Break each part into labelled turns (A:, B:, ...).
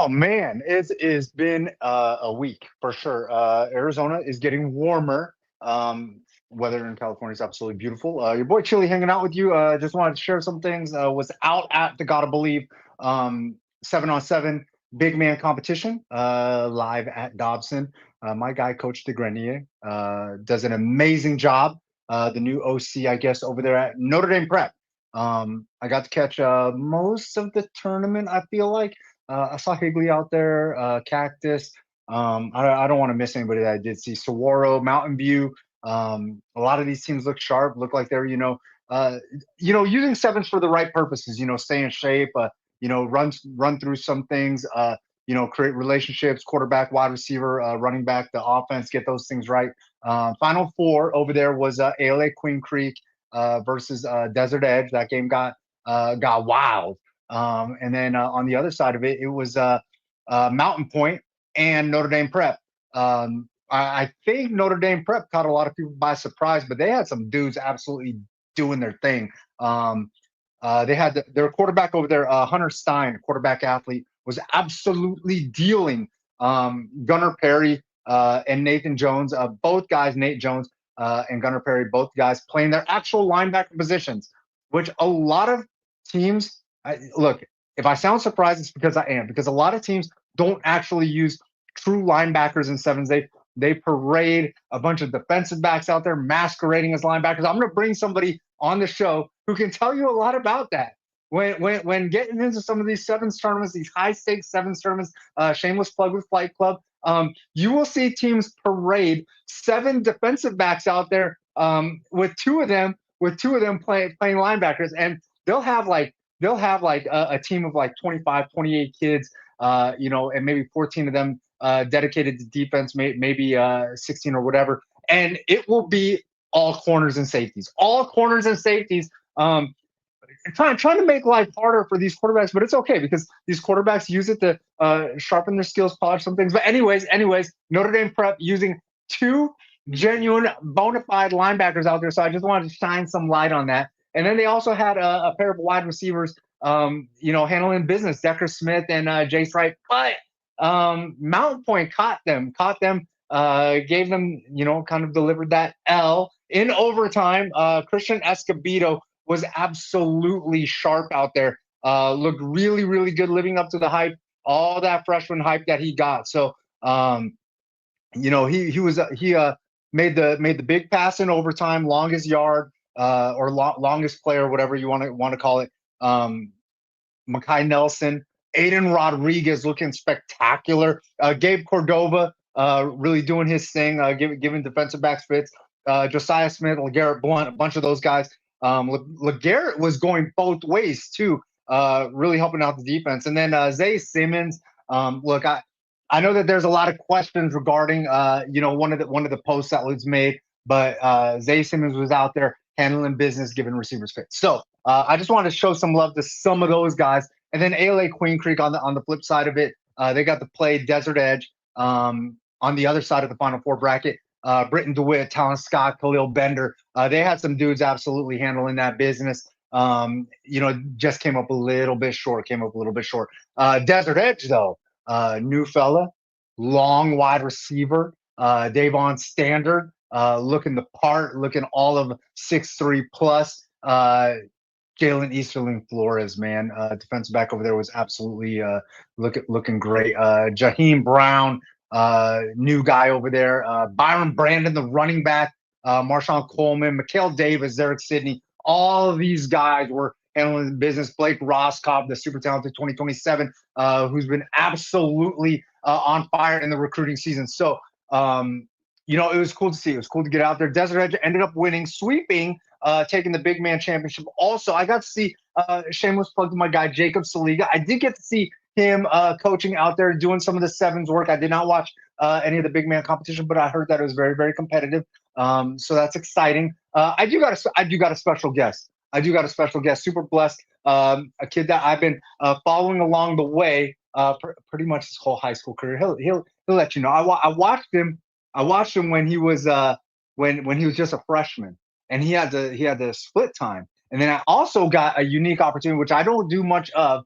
A: Oh man, it's been a week for sure. Arizona is getting warmer. Weather in California is absolutely beautiful. Your boy Chili hanging out with you. Just wanted to share some things. Was out at the Gotta Believe 7-on-7 big man competition live at Dobson. My guy, Coach DeGrenier, does an amazing job. The new OC, I guess, over there at Notre Dame Prep. I got to catch most of the tournament, I feel like. I saw Higley out there, Cactus. I don't want to miss anybody that I did see. Saguaro, Mountain View. A lot of these teams look sharp, look like they're, using sevens for the right purposes, stay in shape, run through some things, create relationships, quarterback, wide receiver, running back, the offense, get those things right. Final four over there was ALA Queen Creek versus Desert Edge. That game got wild. And then on the other side of it, it was Mountain Point and Notre Dame Prep. I think Notre Dame Prep caught a lot of people by surprise, but they had some dudes absolutely doing their thing. They had their quarterback over there, Hunter Stein, quarterback athlete, was absolutely dealing. Gunnar Perry and Nathan Jones, both guys, Nate Jones and Gunnar Perry, both guys playing their actual linebacker positions, which a lot of teams look, if I sound surprised, it's because I am, because a lot of teams don't actually use true linebackers in sevens. They parade a bunch of defensive backs out there masquerading as linebackers. I'm going to bring somebody on the show who can tell you a lot about that. When getting into some of these sevens tournaments, these high stakes sevens tournaments, shameless plug with Flight Club, you will see teams parade seven defensive backs out there with two of them playing linebackers, and they'll have a team of like 25, 28 kids, and maybe 14 of them dedicated to defense, maybe 16 or whatever. And it will be all corners and safeties, trying to make life harder for these quarterbacks, but it's okay because these quarterbacks use it to sharpen their skills, polish some things. But anyways, Notre Dame Prep using two genuine bona fide linebackers out there. So I just wanted to shine some light on that. And then they also had a pair of wide receivers, handling business, Decker Smith and Jace Wright. But Mountain Point caught them, gave them, kind of delivered that L in overtime. Christian Escobedo was absolutely sharp out there. Looked really, really good, living up to the hype, all that freshman hype that he got. So, he made the big pass in overtime, longest yard or longest player, whatever you want to call it. Makai Nelson, Aiden Rodriguez looking spectacular. Gabe Cordova really doing his thing, giving defensive backs fits. Josiah Smith, LeGarrette Blunt, a bunch of those guys. LeGarrette was going both ways too, really helping out the defense. And then Zay Simmons. Look, I know that there's a lot of questions regarding one of the posts that was made, but Zay Simmons was out there handling business, giving receivers fits. So I just wanted to show some love to some of those guys. And then ALA Queen Creek on the flip side of it, they got to play Desert Edge on the other side of the Final Four bracket. Britton DeWitt, Talon Scott, Khalil Bender. They had some dudes absolutely handling that business. Just came up a little bit short. Desert Edge, though, new fella, long wide receiver, Davon Standard, looking the part, looking all of 6'3" plus. Jalen Easterling Flores, man, defensive back over there was absolutely looking great. Jaheim Brown, new guy over there. Byron Brandon, the running back. Marshawn Coleman, Mikhail Davis, Derek Sidney. All of these guys were handling the business. Blake Roscoff, the super talented 2027, who's been absolutely on fire in the recruiting season. So, it was cool to see. It was cool to get out there. Desert Edge ended up winning, sweeping, taking the big man championship. Also, I got to see shameless plug to my guy, Jacob Saliga. I did get to see him coaching out there, doing some of the sevens work. I did not watch any of the big man competition, but I heard that it was very, very competitive. So that's exciting. I do got a special guest. Super blessed. A kid that I've been following along the way, pretty much his whole high school career. He'll let you know. I watched him when he was when he was just a freshman, and he had the split time. And then I also got a unique opportunity, which I don't do much of.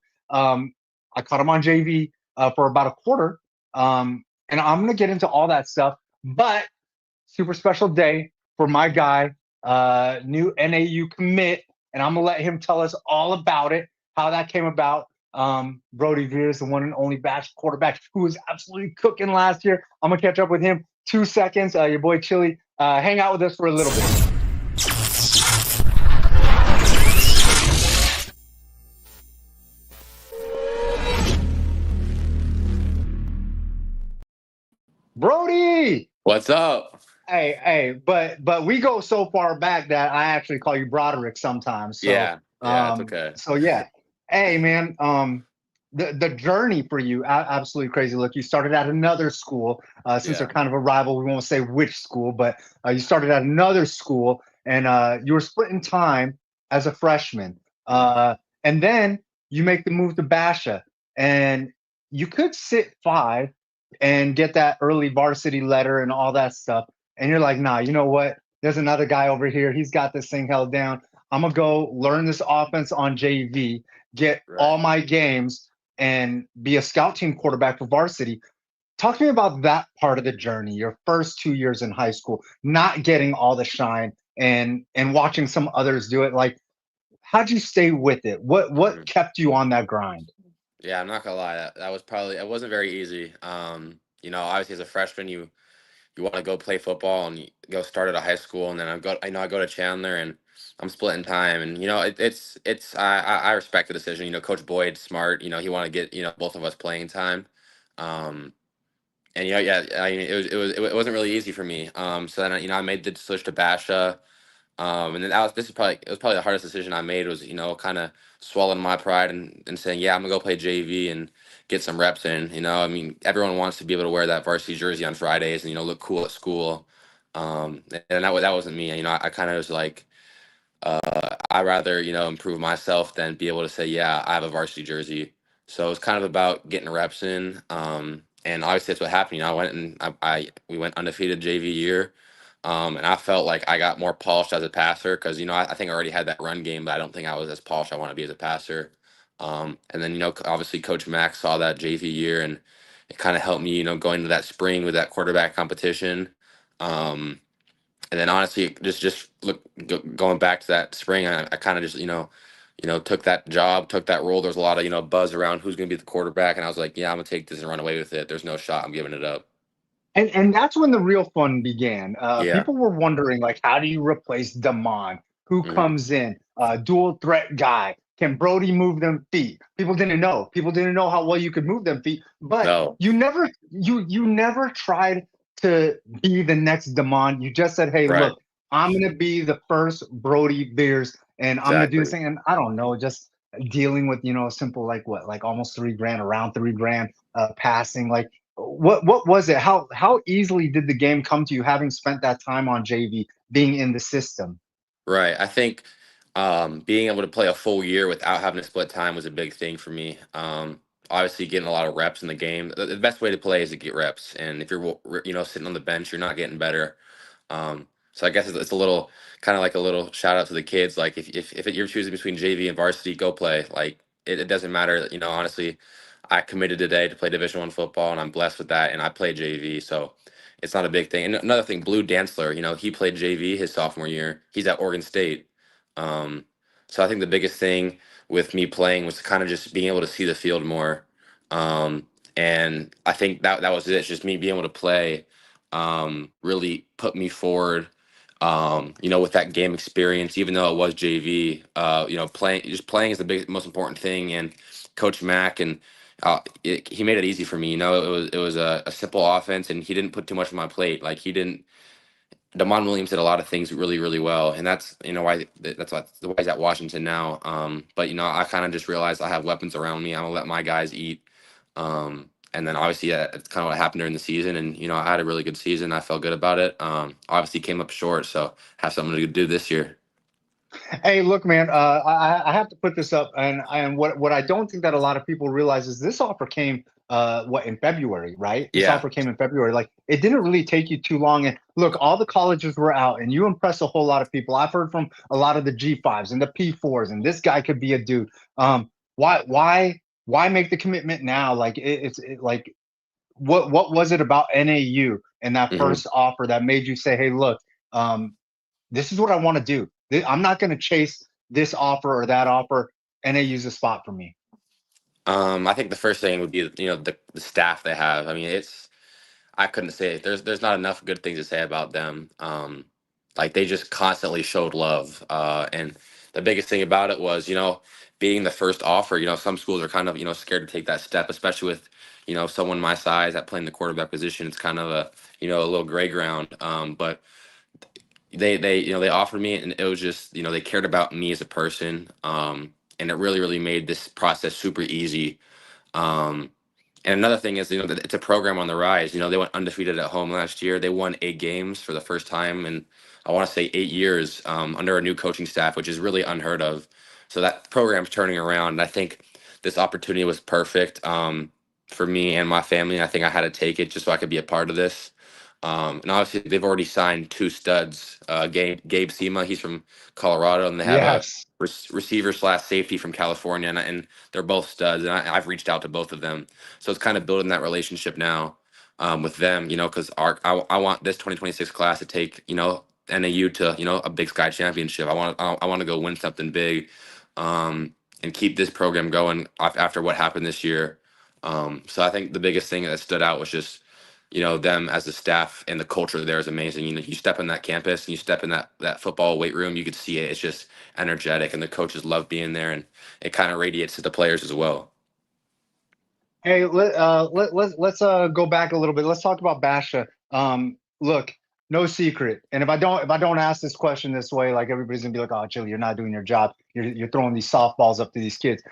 A: I caught him on JV. for about a quarter. And I'm gonna get into all that stuff. But super special day for my guy, new NAU commit, and I'm gonna let him tell us all about it, how that came about. Brodie Vehrs, the one and only Basha quarterback who was absolutely cooking last year. I'm gonna catch up with him 2 seconds. Your boy Chili, hang out with us for a little bit. Brodie!
B: What's up?
A: But we go so far back that I actually call you Broderick sometimes.
B: Yeah, it's okay.
A: So yeah. Hey man, the journey for you absolutely crazy. Look, you started at another school. Since they're
B: Yeah.
A: kind of a rival, we won't say which school, but you started at another school, and you were splitting time as a freshman. And then you make the move to Basha, and you could sit five and get that early varsity letter and all that stuff. And you're like, nah, you know what? There's another guy over here. He's got this thing held down. I'm gonna go learn this offense on JV, get all
B: Right.
A: my games, and be a scout team quarterback for varsity. Talk to me about that part of the journey, your first 2 years in high school, not getting all the shine and watching some others do it. Like, how'd you stay with it? What
B: Mhm.
A: kept you on that grind?
B: Yeah, I'm not gonna lie. That was probably it wasn't very easy. Obviously as a freshman, you want to go play football and you go start at a high school, and then I go to Chandler and I'm splitting time, and I respect the decision. Coach Boyd's smart. He wanted to get both of us playing time. Um, and yeah, I mean, it wasn't really easy for me. So then I made the switch to Basha. And then it was probably the hardest decision I made was, kind of swallowing my pride and saying, yeah, I'm gonna go play JV and get some reps in. I mean, everyone wants to be able to wear that varsity jersey on Fridays and, look cool at school. And that wasn't me. I kind of was like, I rather, improve myself than be able to say, yeah, I have a varsity jersey. So it was kind of about getting reps in. And obviously that's what happened. I went and we went undefeated JV year. And I felt like I got more polished as a passer because, I think I already had that run game, but I don't think I was as polished I want to be as a passer. And then, obviously Coach Max saw that JV year and it kind of helped me, going into that spring with that quarterback competition. Um, and then honestly, just going back to that spring, I kind of just took that job, took that role. There's a lot of buzz around who's going to be the quarterback, and I was like, yeah, I'm gonna take this and run away with it. There's no shot I'm giving it up.
A: And that's when the real fun began.
B: Yeah.
A: People were wondering, like, how do you replace Damon? Who
B: Hmm.
A: comes in? Dual threat guy. Can Brodie move them feet? People didn't know. People didn't know how well you could move them feet. But
B: No.
A: you never tried to be the next Damon. You just said, hey,
B: Right.
A: look, I'm gonna be the first Brodie Beers, and I'm gonna do this
B: Exactly.
A: thing. And I don't know, just dealing with simple like what, like almost 3 grand, around 3 grand passing, like what was it? How easily did the game come to you, having spent that time on JV, being in the system?
B: Right. I think being able to play a full year without having to split time was a big thing for me. Obviously, getting a lot of reps in the game. The best way to play is to get reps, and if you're sitting on the bench, you're not getting better. So I guess it's a little kind of like a little shout out to the kids. Like if you're choosing between JV and varsity, go play. Like it doesn't matter. Honestly, I committed today to play Division I football, and I'm blessed with that. And I play JV, so it's not a big thing. And another thing, Blue Dantzler, he played JV his sophomore year. He's at Oregon State. Um, so I think the biggest thing with me playing was kind of just being able to see the field more. Um, and I think that was it. It's just me being able to play really put me forward. With that game experience, even though it was JV, playing is the most important thing. And Coach Mack and he made it easy for me. It was a simple offense, and he didn't put too much on my plate. Like he didn't. Damon Williams did a lot of things really, really well, and that's why he's at Washington now. But I kind of just realized I have weapons around me. I'm gonna let my guys eat. And then obviously, yeah, it's kind of what happened during the season, and I had a really good season. I felt good about it. Obviously, came up short, so have something to do this year.
A: Hey, look, man, I have to put this up, and what I don't think that a lot of people realize is this offer came in February, right? This
B: Yeah,
A: offer came in February. Like, it didn't really take you too long. And look, all the colleges were out, and you impressed a whole lot of people. I've heard from a lot of the G5s and the P4s, and this guy could be a dude. Why Why make the commitment now? Like like what was it about NAU and that
B: Hmm.
A: first offer that made you say, "Hey, look, um, this is what I want to do. I'm not going to chase this offer or that offer. NAU's a spot for me."
B: I think the first thing would be, the staff they have. I mean, I couldn't say it. There's not enough good things to say about them. Like they just constantly showed love. And the biggest thing about it was, being the first offer. Some schools are kind of, scared to take that step, especially with, someone my size at playing the quarterback position. It's kind of a little gray ground. But they offered me, and it was just, they cared about me as a person. And it really, really made this process super easy. Um, and another thing is, that it's a program on the rise. They went undefeated at home last year. They won 8 games for the first time in, I want to say, 8 years, under a new coaching staff, which is really unheard of. So that program's turning around. And I think this opportunity was perfect, for me and my family. I think I had to take it just so I could be a part of this. And obviously, they've already signed two studs. Gabe Sema, he's from Colorado, and they have a
A: Yes.
B: receiver slash safety from California, and they're both studs. And I've reached out to both of them, so it's kind of building that relationship now, with them. Because I want this 2026 class to take, NAU to, a Big Sky championship. I want to go win something big, and keep this program going after what happened this year. So I think the biggest thing that stood out was just, them as the staff, and the culture there is amazing. You step in that campus and you step in that football weight room, you could see it. It's just energetic, and the coaches love being there, and it kind of radiates to the players as well.
A: Hey, let's go back a little bit. Let's talk about Basha. Look, no secret. And if I don't ask this question this way, like everybody's gonna be like, "Oh, Chili, you're not doing your job. You're throwing these softballs up to these kids."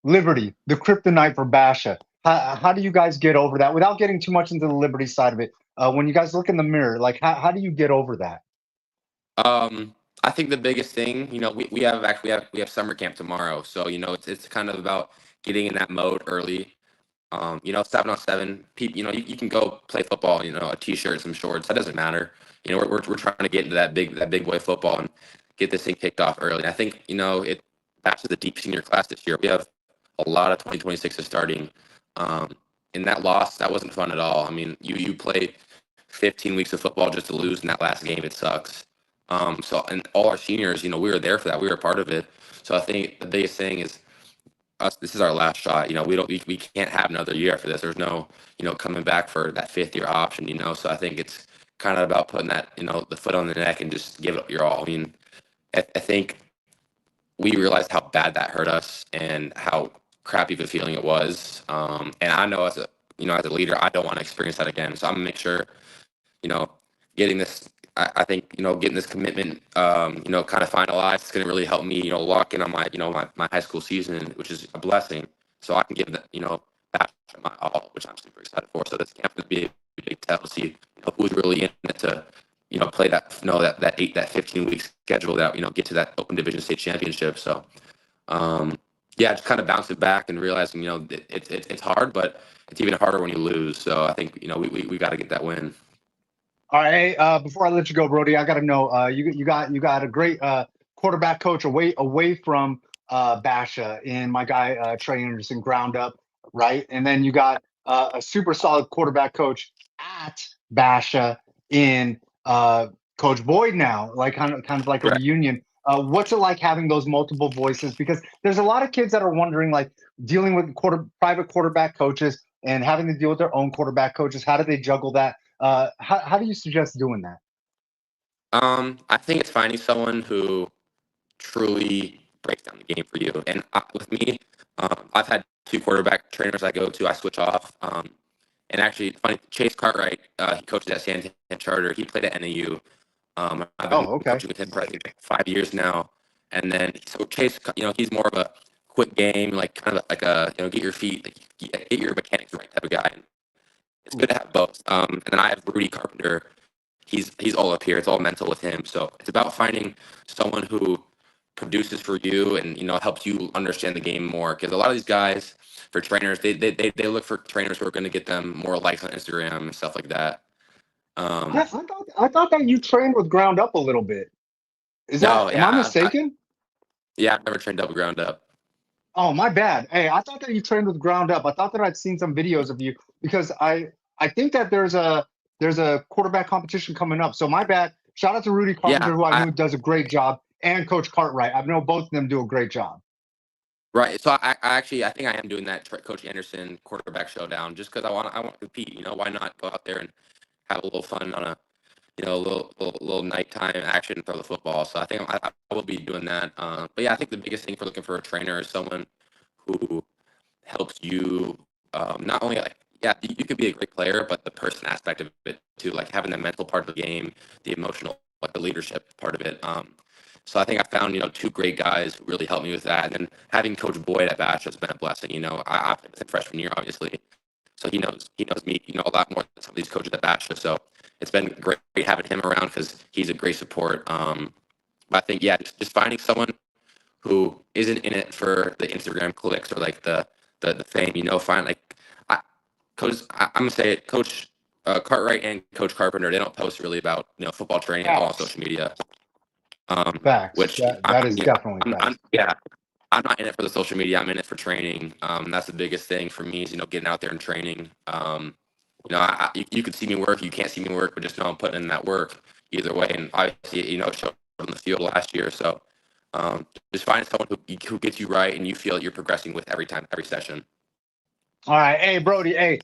A: Liberty, the kryptonite for Basha. How do you guys get over that without getting too much into the Liberty side of it? When you guys look in the mirror, like how do you get over that?
B: I think the biggest thing, we have summer camp tomorrow, so it's kind of about getting in that mode early. 7-on-7, people, you can go play football, a t-shirt, some shorts, that doesn't matter. We're trying to get into that big boy football and get this thing kicked off early. And I think, back to the deep senior class this year, we have a lot of 2026 starting. Um, and that loss, that wasn't fun at all. I mean, you play 15 weeks of football just to lose in that last game. It sucks. So, and all our seniors, we were there for that. We were a part of it. So I think the biggest thing is us. This is our last shot. We can't have another year after this. There's no, coming back for that fifth year option. So I think it's kind of about putting that, the foot on the neck and just give it your all. I mean, I think we realized how bad that hurt us and how crappy of a feeling it was. And I know as a leader, I don't want to experience that again. So I'm gonna make sure, you know, getting this. I think, getting this commitment, kind of finalized. It's going to really help me, lock in on my high school season, which is a blessing. So I can give that, back my all, which I'm super excited for. So this camp is going to be a big tell to see, who's really in it to, play that 15 week schedule that, get to that open division state championship. So, yeah, just kind of bouncing back and realizing, it's hard, but it's even harder when you lose. So I think, we got to get that win.
A: All right. Before I let you go, Brody, I got to know you got a great quarterback coach away from Basha and my guy Trey Anderson, ground up, right? And then you got a super solid quarterback coach at Basha in Coach Boyd now, like kind of like a
B: Right.
A: reunion. What's it like having those multiple voices? Because there's a lot of kids that are wondering, like dealing with private quarterback coaches and having to deal with their own quarterback coaches. How do they juggle that? How do you suggest doing that?
B: I think it's finding someone who truly breaks down the game for you. And with me, I've had two quarterback trainers I go to. I switch off. And actually, it's funny, Chase Cartwright, he coaches at San Antonio Charter. He played at NAU. I've been
A: Oh, okay.
B: coaching with him for I think like 5 years now. And then so Chase, he's more of a quick game, like kind of like a get your feet, like, get your mechanics right type of guy. And it's good to have both. And then I have Rudy Carpenter. He's all up here. It's all mental with him. So it's about finding someone who produces for you and helps you understand the game more. Because a lot of these guys, for trainers, they look for trainers who are going to get them more likes on Instagram and stuff like that.
A: I
B: Um,
A: thought that you trained with ground up a little bit. Is
B: no,
A: that am I
B: yeah,
A: mistaken?
B: yeah, I've never trained double ground up.
A: Oh, my bad. Hey, I thought that you trained with Ground Up. I thought that I'd seen some videos of you because I think that there's a quarterback competition coming up. So my bad. Shout out to Rudy Carpenter,
B: Yeah,
A: who I know does a great job, and Coach Cartwright. I know both of them do a great job.
B: right. So I actually I think I am doing that Coach Anderson quarterback showdown just because I want to compete. Why not go out there and have a little fun on a a little nighttime action for the football. So I think I will be doing that. But yeah, I think the biggest thing for looking for a trainer is someone who helps you not only like yeah you could be a great player, but the person aspect of it too, like having the mental part of the game, the emotional, like the leadership part of it. So I think I found two great guys who really helped me with that, and then having Coach Boyd at Basha has been a blessing. I played with him freshman year, obviously, so he knows me a lot more than some of these coaches at Basha. So it's been great having him around because he's a great support. But I think yeah, just finding someone who isn't in it for the Instagram clicks or like the fame. Find like I, I'm gonna say it, Coach Cartwright and Coach Carpenter. They don't post really about football training at all on
A: Facts.
B: social media.
A: Facts.
B: Which
A: That is definitely facts.
B: yeah, I'm not in it for the social media. I'm in it for training. That's the biggest thing for me is getting out there and training. You could see me work, you can't see me work, but just know I'm putting in that work either way. And obviously, it showed on the field last year. So just find someone who gets you right and you feel that you're progressing with every session.
A: All right. Hey, Brody. Hey,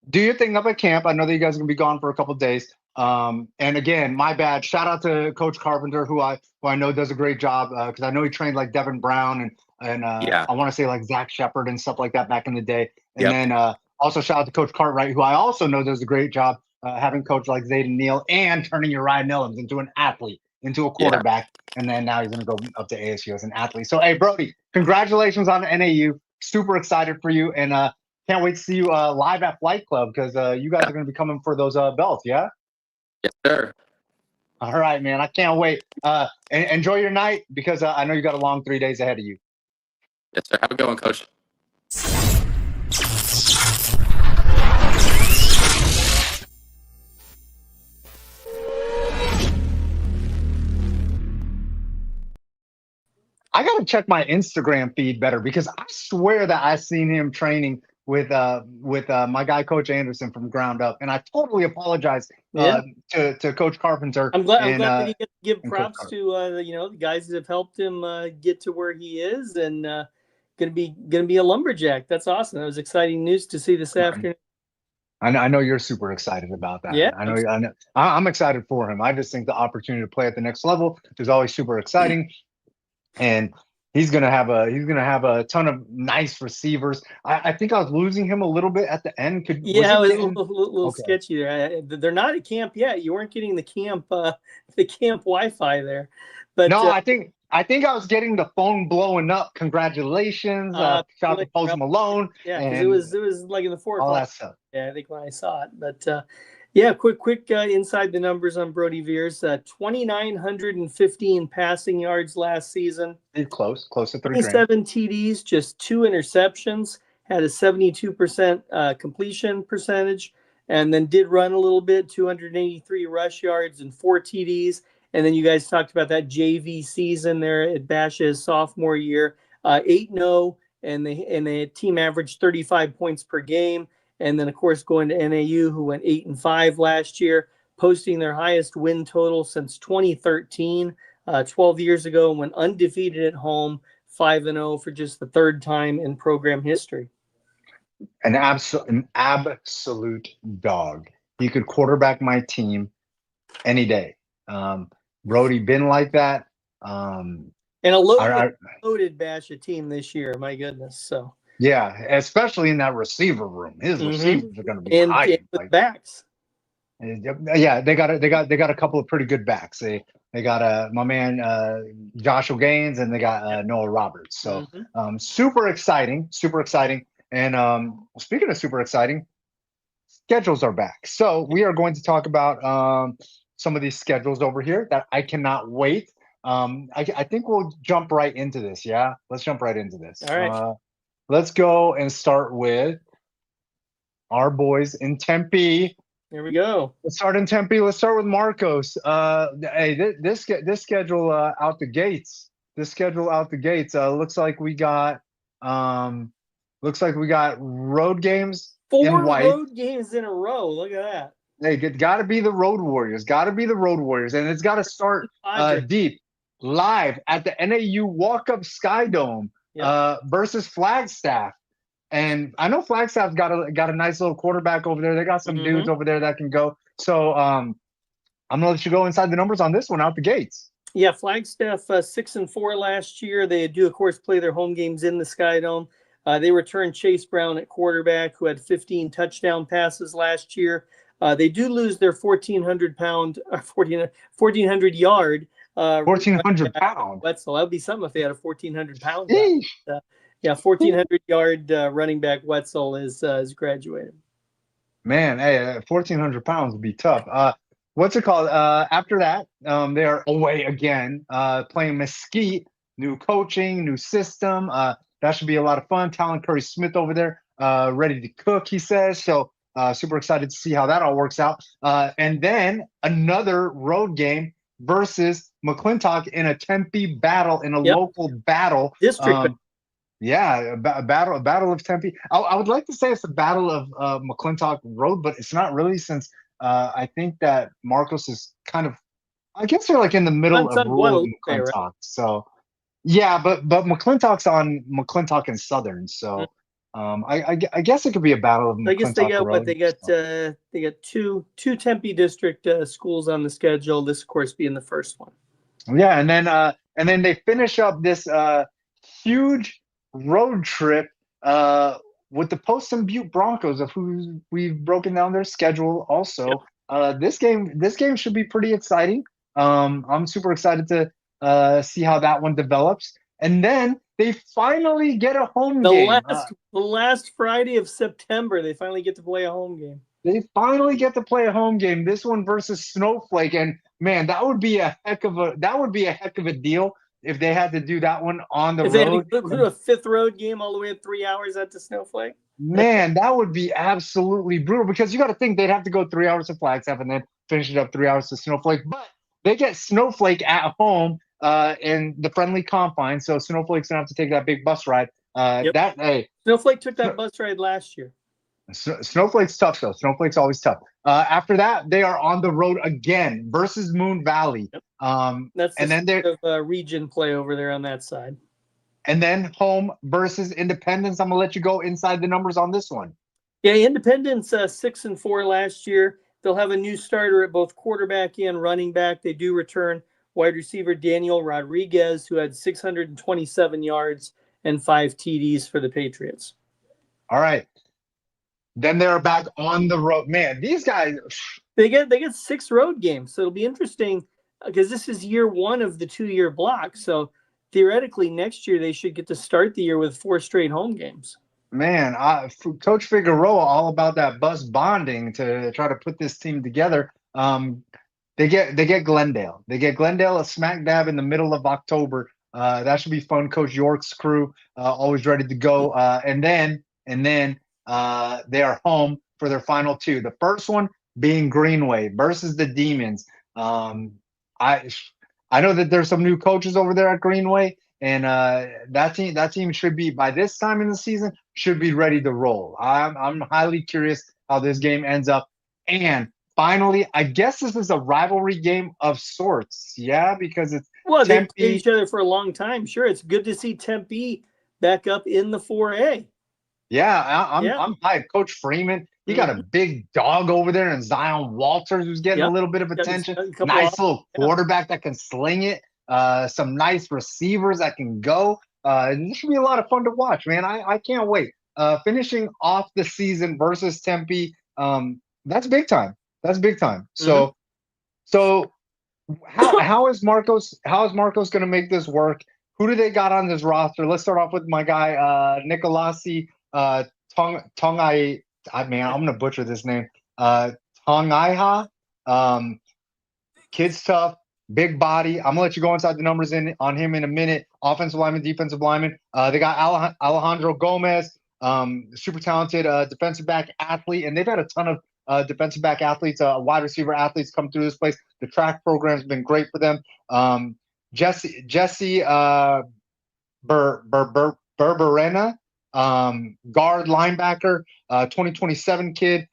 A: do your thing up at camp. I know that you guys are gonna be gone for a couple of days. And again, my bad. Shout out to Coach Carpenter, who I know does a great job because I know he trained like Devin Brown and
B: Yeah.
A: I want to say like Zach Shepard and stuff like that back in the day. And
B: Yep.
A: then also shout out to Coach Cartwright, who I also know does a great job having coach like Zayden Neal and turning Uriah Nillens into an athlete, into a
B: Yeah.
A: quarterback, and then now he's gonna go up to ASU as an athlete. So hey, Brody, congratulations on the NAU. Super excited for you, and can't wait to see you live at Flight Club because you guys
B: Yeah.
A: are going to be coming for those belts, yeah?
B: Yes, sir.
A: All right, man. I can't wait. Enjoy your night because I know you got a long 3 days ahead of you.
B: Yes, sir. Have a good one, Coach.
A: I got to check my Instagram feed better because I swear that I seen him training with my guy Coach Anderson from Ground Up, and I totally apologize
C: Yeah.
A: to Coach Carpenter.
C: I'm glad
A: and,
C: that he gets to give
A: and Coach
C: props to the guys that have helped him get to where he is, and gonna be a lumberjack. That's awesome. That was exciting news to see this afternoon.
A: I know you're super excited about that.
C: Yeah.
A: I know. I'm excited for him. I just think the opportunity to play at the next level is always super exciting, and he's gonna have a ton of nice receivers. I think I was losing him a little bit at the end.
C: It was a
A: getting...
C: little
A: Okay.
C: sketchy there. They're not at camp yet. You weren't getting the camp Wi-Fi there, but
A: no, I think I was getting the phone blowing up. Congratulations, shout out to Post Malone.
C: Yeah, because it was like in the 4
A: all
C: o'clock.
A: that stuff.
C: Yeah, I think when I saw it, but yeah, quick inside the numbers on Brodie Vehrs. 2,915 passing yards last season.
A: Close to 3 grand.
C: 27 TDs, just 2 interceptions. Had a 72% completion percentage, and then did run a little bit. 283 rush yards and 4 TDs. And then you guys talked about that JV season there at Basha's sophomore year, 8-0, and the team averaged 35 points per game. And then, of course, going to NAU, who went 8-5 last year, posting their highest win total since 2013, 12 years ago, and went undefeated at home, 5-0 for just the 3rd time in program history.
A: An absolute dog. He could quarterback my team any day. Brodie been like that.
C: And a loaded Basha team this year. My goodness. So
A: yeah, especially in that receiver room. His receivers are going to be high.
C: With backs.
A: Yeah, they got a couple of pretty good backs. They got my man Joshua Gaines, and they got Noah Roberts. So super exciting. And speaking of super exciting, schedules are back. So we are going to talk about some of these schedules over here that I cannot wait. I think we'll jump right into this. Yeah, let's jump right into this.
C: All right.
A: Let's go and start with our boys in Tempe.
C: Here we go.
A: Let's start in Tempe. Let's start with Marcos. Hey, this schedule out the gates. Looks like we got Looks like we got road games in
C: 4
A: white.
C: road games in a row. Look at that.
A: Hey, got to be the Road Warriors. Got to be the Road Warriors, and it's got to start deep, live at the NAU Walk-Up Sky Dome versus Flagstaff. And I know Flagstaff's got a nice little quarterback over there. They got some dudes over there that can go. So I'm gonna let you go inside the numbers on this one out the gates.
C: Yeah, Flagstaff 6-4 last year. They do, of course, play their home games in the Sky Dome. They returned Chase Brown at quarterback, who had 15 touchdown passes last year. They do lose their 1,400-pound, 1,400-yard.
A: 1,400 pound.
C: Wetzel. That would be something if they had a 1,400-pound guy. 1,400-yard running back Wetzel is graduated.
A: Man, hey, 1,400 pounds would be tough. What's it called? After that, they are away again, playing Mesquite. New coaching, new system. That should be a lot of fun. Talon Curry-Smith over there, ready to cook, he says. So super excited to see how that all works out. And then another road game versus McClintock in a Tempe battle, in a local battle.
C: District.
A: A battle of Tempe. I would like to say it's a battle of McClintock Road, but it's not really, since I think that Marcos is kind of, I guess they're like in the middle of rural McClintock. Right? So yeah, but McClintock's on McClintock and Southern, so I guess it could be a battle of McClintock.
C: I guess they got
A: Road.
C: They got two Tempe district schools on the schedule. This, of course, being the first one.
A: Yeah, and then they finish up this huge road trip with the Poston Butte Broncos, of who we've broken down their schedule also. This game should be pretty exciting. I'm super excited to see how that one develops. And then they finally get a home game.
C: The last Friday of September, they finally get to play a home game.
A: They finally get to play a home game. This one versus Snowflake, and man, that would be a heck of a deal if they had to do that one on the road.
C: They had to do a fifth road game all the way at 3 hours out to Snowflake.
A: Man, that would be absolutely brutal, because you got to think they'd have to go 3 hours to Flagstaff and then finish it up 3 hours to Snowflake. But they get Snowflake at home in the friendly confines, so Snowflake's gonna have to take that big bus ride.
C: Snowflake took that bus ride last year.
A: Snowflake's tough, though. Snowflake's always tough. After that, they are on the road again versus Moon Valley.
C: That's region play over there on that side.
A: And then home versus Independence. I'm gonna let you go inside the numbers on this one.
C: Yeah, Independence 6-4 last year. They'll have a new starter at both quarterback and running back. They do return wide receiver Daniel Rodriguez, who had 627 yards and 5 TDs for the Patriots.
A: All right. Then they're back on the road. Man, these guys,
C: they get 6 road games. So it'll be interesting, because this is year 1 of the 2-year block. So theoretically next year they should get to start the year with 4 straight home games.
A: Man, Coach Figueroa, all about that bus bonding to try to put this team together. They get Glendale. They get Glendale a smack dab in the middle of October. That should be fun. Coach York's crew always ready to go. And then they are home for their final 2. The first one being Greenway versus the Demons. I know that there's some new coaches over there at Greenway, and that team should be, by this time in the season, should be ready to roll. I'm highly curious how this game ends up. And finally, I guess this is a rivalry game of sorts. Yeah, because it's
C: Tempe. They played each other for a long time. Sure, it's good to see Tempe back up in the 4A.
A: Yeah, I'm hyped. Coach Freeman, he got a big dog over there, and Zion Walters, who's getting a little bit of attention. Nice little quarterback that can sling it. Some nice receivers that can go. This should be a lot of fun to watch, man. I can't wait. Finishing off the season versus Tempe, that's big time. That's big time. So how is Marcos going to make this work? Who do they got on this roster? Let's start off with my guy Nicolasi Tongai. I'm gonna butcher this name. Tongaiha. Kid's tough, big body. I'm gonna let you go inside the numbers on him in a minute. Offensive lineman, defensive lineman. They got Alejandro Gomez, super talented defensive back athlete, and they've had a ton of defensive back athletes, wide receiver athletes come through this place. The track program's been great for them. Jesse Berberena, guard linebacker, 2027 kid,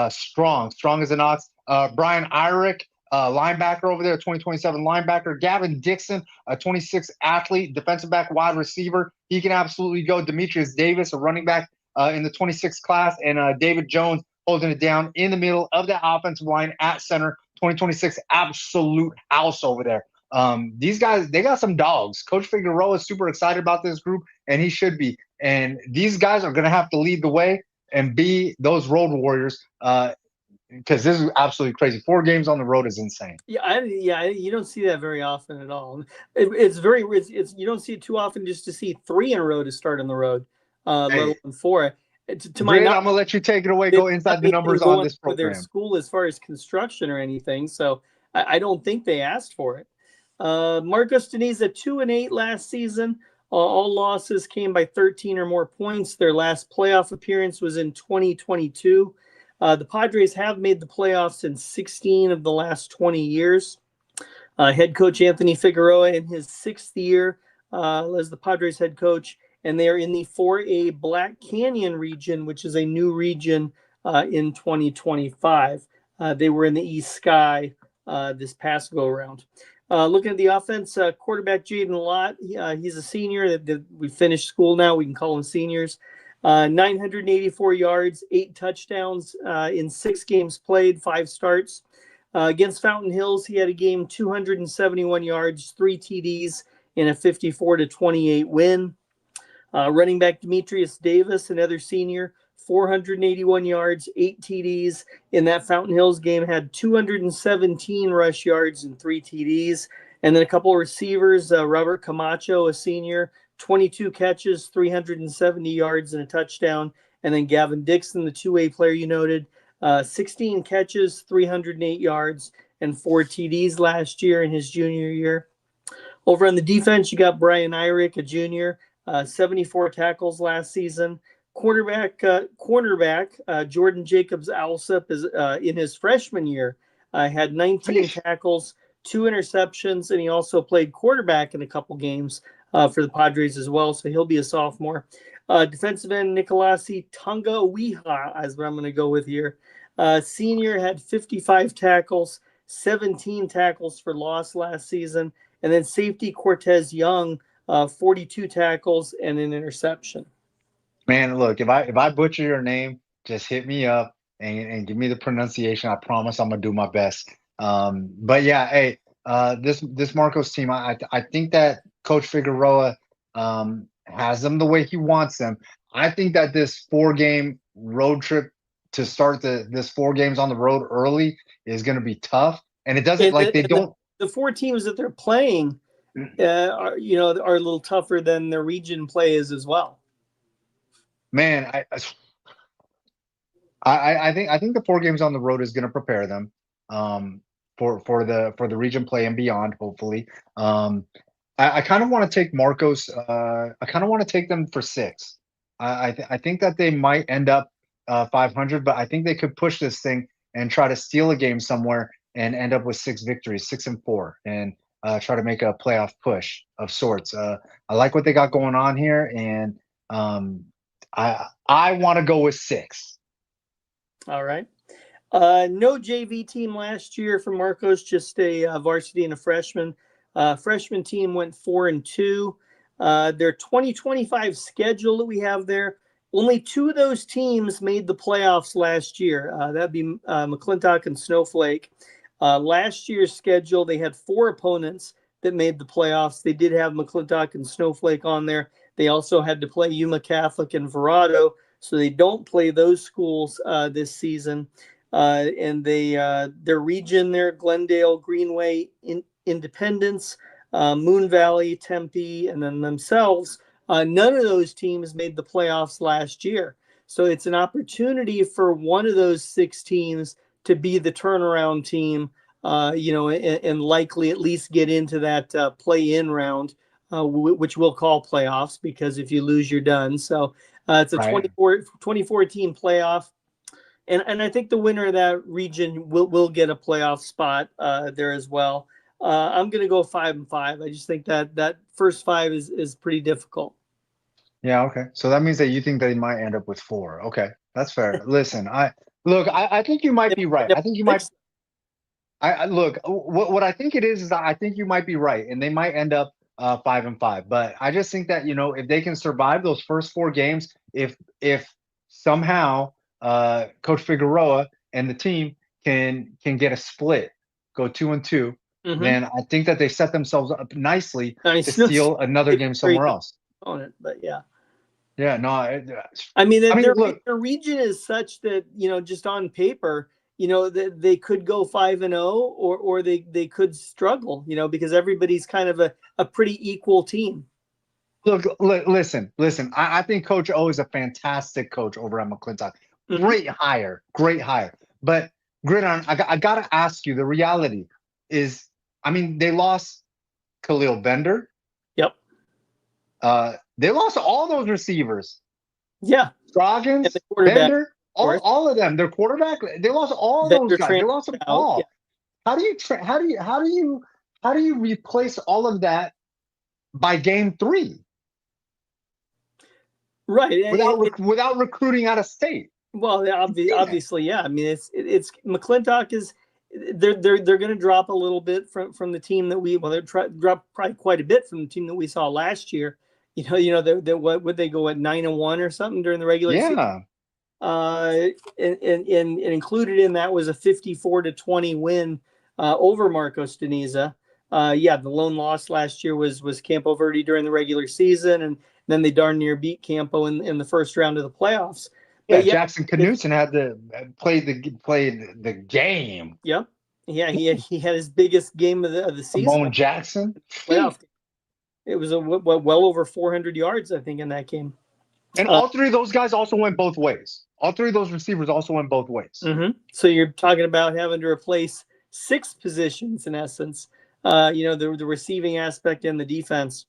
A: strong as an ox. Brian Irick, linebacker over there, 2027 linebacker. Gavin Dixon, a 26 athlete, defensive back, wide receiver. He can absolutely go. Demetrius Davis, a running back in the 26 class, and David Jones holding it down in the middle of the offensive line at center. 2026 absolute house over there. These guys, they got some dogs. Coach Figueroa is super excited about this group, and he should be. And these guys are going to have to lead the way and be those road warriors, because this is absolutely crazy. 4 games on the road is insane.
C: Yeah, you don't see that very often at all. It's you don't see it too often just to see 3 in a row to start on the road, let alone 4. To my
A: I'm gonna let you take it away. Go inside the numbers on this program.
C: Their school as far as construction or anything, so I don't think they asked for it. Marcos Deniza 2-8 last season. All losses came by 13 or more points. Their last playoff appearance was in 2022. The Padres have made the playoffs in 16 of the last 20 years. Head coach Anthony Figueroa in his 6th year as the Padres head coach, and they are in the 4A Black Canyon region, which is a new region in 2025. They were in the East Sky this past go-around. Looking at the offense, quarterback Jaden Lott, he's a senior. We finished school now. We can call them seniors. 984 yards, 8 touchdowns in 6 games played, 5 starts. Against Fountain Hills, he had a game 271 yards, 3 TDs in a 54-28 win. Running back Demetrius Davis, another senior, 481 yards, 8 TDs in that Fountain Hills game, had 217 rush yards and 3 TDs. And then a couple of receivers, Robert Camacho, a senior, 22 catches, 370 yards and a touchdown. And then Gavin Dixon, the 2A player you noted, 16 catches, 308 yards, and 4 TDs last year in his junior year. Over on the defense, you got Brian Irick, a junior, 74 tackles last season. Cornerback Jordan Jacobs Alsop is in his freshman year, had 19 tackles, 2 interceptions, and he also played quarterback in a couple games for the Padres as well, so he'll be a sophomore. Defensive end Nikolasi Tunga Wiha is what I'm going to go with here. Senior, had 55 tackles, 17 tackles for loss last season, and then safety Cortez Young, 42 tackles and an interception.
A: Man, look, if I butcher your name, just hit me up and give me the pronunciation. I promise I'm gonna do my best. But yeah, hey, this Marcos team, I think that Coach Figueroa has them the way he wants them. I think that this 4-game road trip to start this 4 games on the road early is going to be tough, and it doesn't
C: the 4 teams that they're playing are a little tougher than their region play is as well.
A: Man, I think the 4 games on the road is going to prepare them for the region play and beyond, hopefully. I kind of want to take Marcos. I kind of want to take them for 6. I think that they might end up 500, but I think they could push this thing and try to steal a game somewhere and end up with 6 victories, 6-4, and try to make a playoff push of sorts. I like what they got going on here, and I want to go with 6.
C: All right. No JV team last year for Marcos, just a varsity and a freshman. Freshman team went 4-2. Their 2025 schedule that we have there, only 2 of those teams made the playoffs last year. That'd be McClintock and Snowflake. Last year's schedule, they had 4 opponents that made the playoffs. They did have McClintock and Snowflake on there. They also had to play Yuma Catholic and Verado, so they don't play those schools this season. And their region there, Glendale, Greenway, Independence, Moon Valley, Tempe, and then themselves, none of those teams made the playoffs last year. So it's an opportunity for one of those 6 teams to be the turnaround team, and likely at least get into that play-in round, which we'll call playoffs, because if you lose, you're done. So it's a 24-team playoff. And I think the winner of that region will get a playoff spot there as well. I'm going to go 5-5. I just think that first 5 is pretty difficult.
A: Yeah, okay. So that means that you think they might end up with 4. Okay, that's fair. Listen, I think you might
C: They
A: be
C: might
A: right.
C: end up
A: I think you
C: with
A: might.
C: 6.
A: I look. What I think it is that I think you might be right, and they might end up 5-5. But I just think that if they can survive those first 4 games, if somehow Coach Figueroa and the team can get a split, go 2-2,
C: Mm-hmm.
A: then I think that they set themselves up nicely
C: I mean,
A: to steal another game somewhere else.
C: opponent, but yeah.
A: Yeah, no,
C: I mean,
A: I mean, look,
C: their region is such that just on paper, that they could go 5-0, or they could struggle, because everybody's kind of a pretty equal team.
A: look, listen. I think Coach O is a fantastic coach over at McClintock.
C: Mhm.
A: Great hire. But Gridiron, I gotta ask you. The reality is, I mean, they lost Khalil Bender.
C: Yep.
A: They lost all those receivers.
C: Yeah. And
A: Scoggins,
C: the quarterback,
A: Bender,
C: of course.
A: all of them. Their quarterback. They lost all
C: Bender
A: those guys. They
C: transferred
A: lost them
C: out.
A: all.
C: Yeah.
A: How do you replace all of that by game 3
C: Right.
A: without recruiting out of state?
C: Well, obviously, yeah. I mean, it's McClintock is they're going to drop a little bit from the team that they're drop probably quite a bit from the team that we saw last year. They what would they go at 9-1 or something during the regular season?
A: Yeah.
C: And included in that was a 54-20 win over Marcos Deniza. Yeah, the lone loss last year was Campo Verde during the regular season, and then they darn near beat Campo in the first round of the playoffs.
A: Yeah,
C: But yeah,
A: Jackson Knutson had to play the game.
C: Yep. Yeah, he had his biggest game of the season.
A: Bone Jackson.
C: Playoff. It was well over 400 yards, I think, in that game.
A: And all 3 of those guys also went both ways. All 3 of those receivers also went both ways.
C: Mm-hmm. So you're talking about having to replace 6 positions in essence. The receiving aspect and the defense.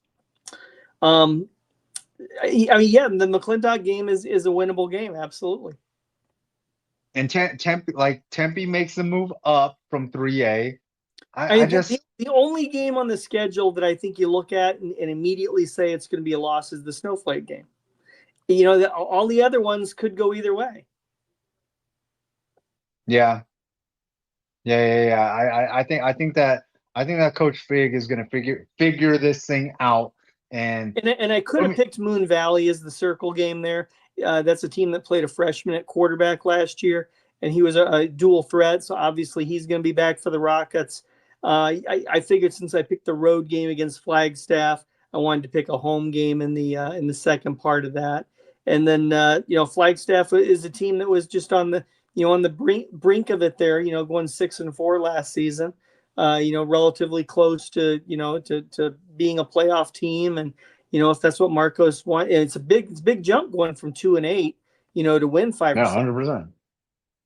C: I mean, yeah, the McClintock game is a winnable game, absolutely.
A: And Tempe makes the move up from 3A.
C: The only game on the schedule that I think you look at and immediately say it's going to be a loss is the Snowflake game. All the other ones could go either way.
A: Yeah. I think that Coach Fig is going to figure this thing out. And
C: I could have picked Moon Valley as the circle game there. That's a team that played a freshman at quarterback last year, and he was a dual threat. So obviously he's going to be back for the Rockets. I figured since I picked the road game against Flagstaff, I wanted to pick a home game in the second part of that. And then Flagstaff is a team that was just on the brink of it there. Going 6-4 last season. Relatively close to being a playoff team, and if that's what Marcos wants, it's a big jump going from 2-8, to win 5%.
A: Yeah, 100%.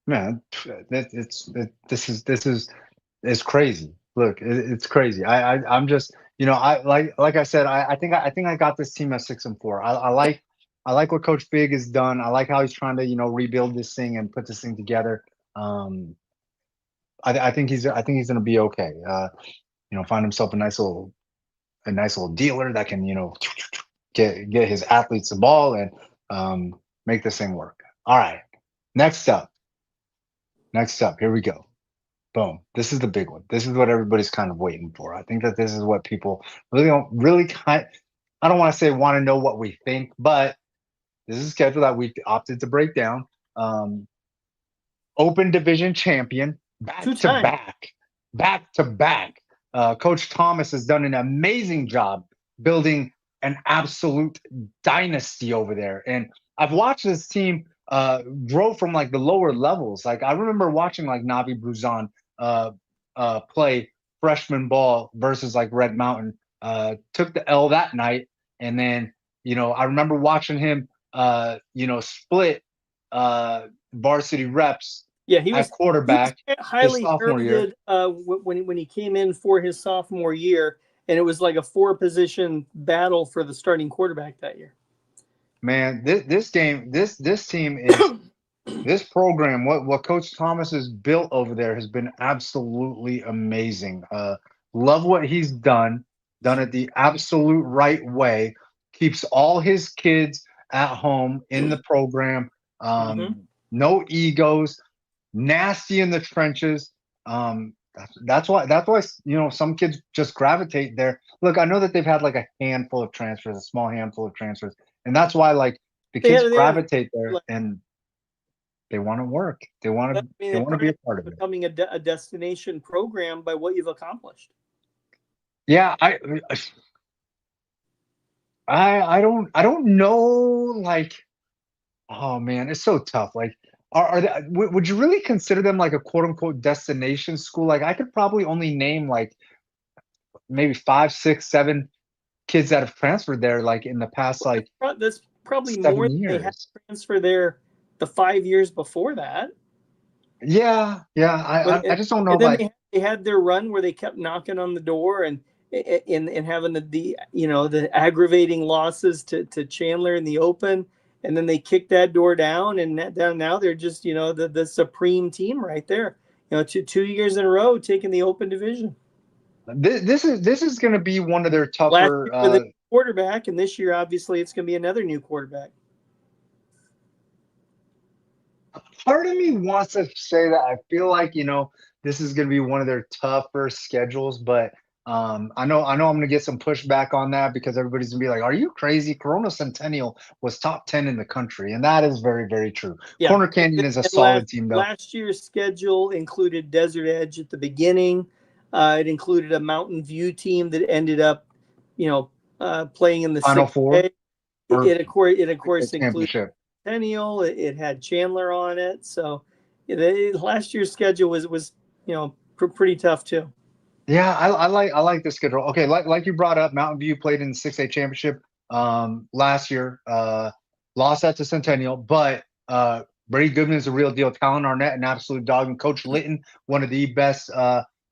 A: Man, this is crazy. Look, it's crazy. I'm just like I said, I think I got this team at 6-4. I like what Coach Fig has done. I like how he's trying to rebuild this thing and put this thing together. I think he's going to be okay. Find himself a nice little dealer that can get his athletes the ball and make this thing work. All right, next up, here we go. Boom. This is the big one. This is what everybody's kind of waiting for. I think that this is what people really I don't want to say want to know what we think, but this is a schedule that we opted to break down. Open division champion, back to back. Coach Thomas has done an amazing job building an absolute dynasty over there. And I've watched this team grow from like the lower levels. Like I remember watching like Navi Bruzan play freshman ball versus like Red Mountain. Took the L that night. And then, I remember watching him split varsity reps.
C: Yeah, he was
A: quarterback.
C: He was highly heralded when he came in for his sophomore year, and it was like a 4-position battle for the starting quarterback that year.
A: Man, this team is this program. What Coach Thomas has built over there has been absolutely amazing. Love what he's done it the absolute right way. keeps all his kids at home in the program. No egos, nasty in the trenches. That's why some kids just gravitate there. Look, I know that they've had like a handful of transfers, a small handful of transfers, and that's why like the kids gravitate there and they want to work. They want to be a part of it.
C: Becoming a destination program by what you've accomplished.
A: Yeah, I don't know. Like, oh man, it's so tough. Like, are they, would you really consider them like a quote unquote destination school? Like, I could probably only name like maybe 5, 6, 7 kids that have transferred there. Like in the past, like
C: that's probably
A: 7
C: more
A: years.
C: than they had to transfer there the 5 years before that.
A: Yeah. I just don't know.
C: And then they had their run where they kept knocking on the door and having the aggravating losses to Chandler in the Open, and then they kicked that door down, and now they're just the supreme team right there. 2 years in a row taking the Open division.
A: This is going to be one of their tougher.
C: Last year with a quarterback, and this year obviously it's going to be another new quarterback.
A: Part of me wants to say that I feel like this is going to be one of their tougher schedules, but I know I'm going to get some pushback on that because everybody's going to be like, "Are you crazy? Corona Centennial was top 10 in the country," and that is very, very true. Yeah. Corner Canyon is a solid team, though.
C: Last year's schedule included Desert Edge at the beginning. It included a Mountain View team that ended up, playing in the
A: Final Four.
C: It of course included Centennial. It had Chandler on it, so last year's schedule was pretty tough too.
A: Yeah, I like the schedule. Okay, like you brought up, Mountain View played in the 6A championship last year. Lost that to Centennial, but Brady Goodman is a real deal. Talon Arnett, an absolute dog, and Coach Litton, one of the best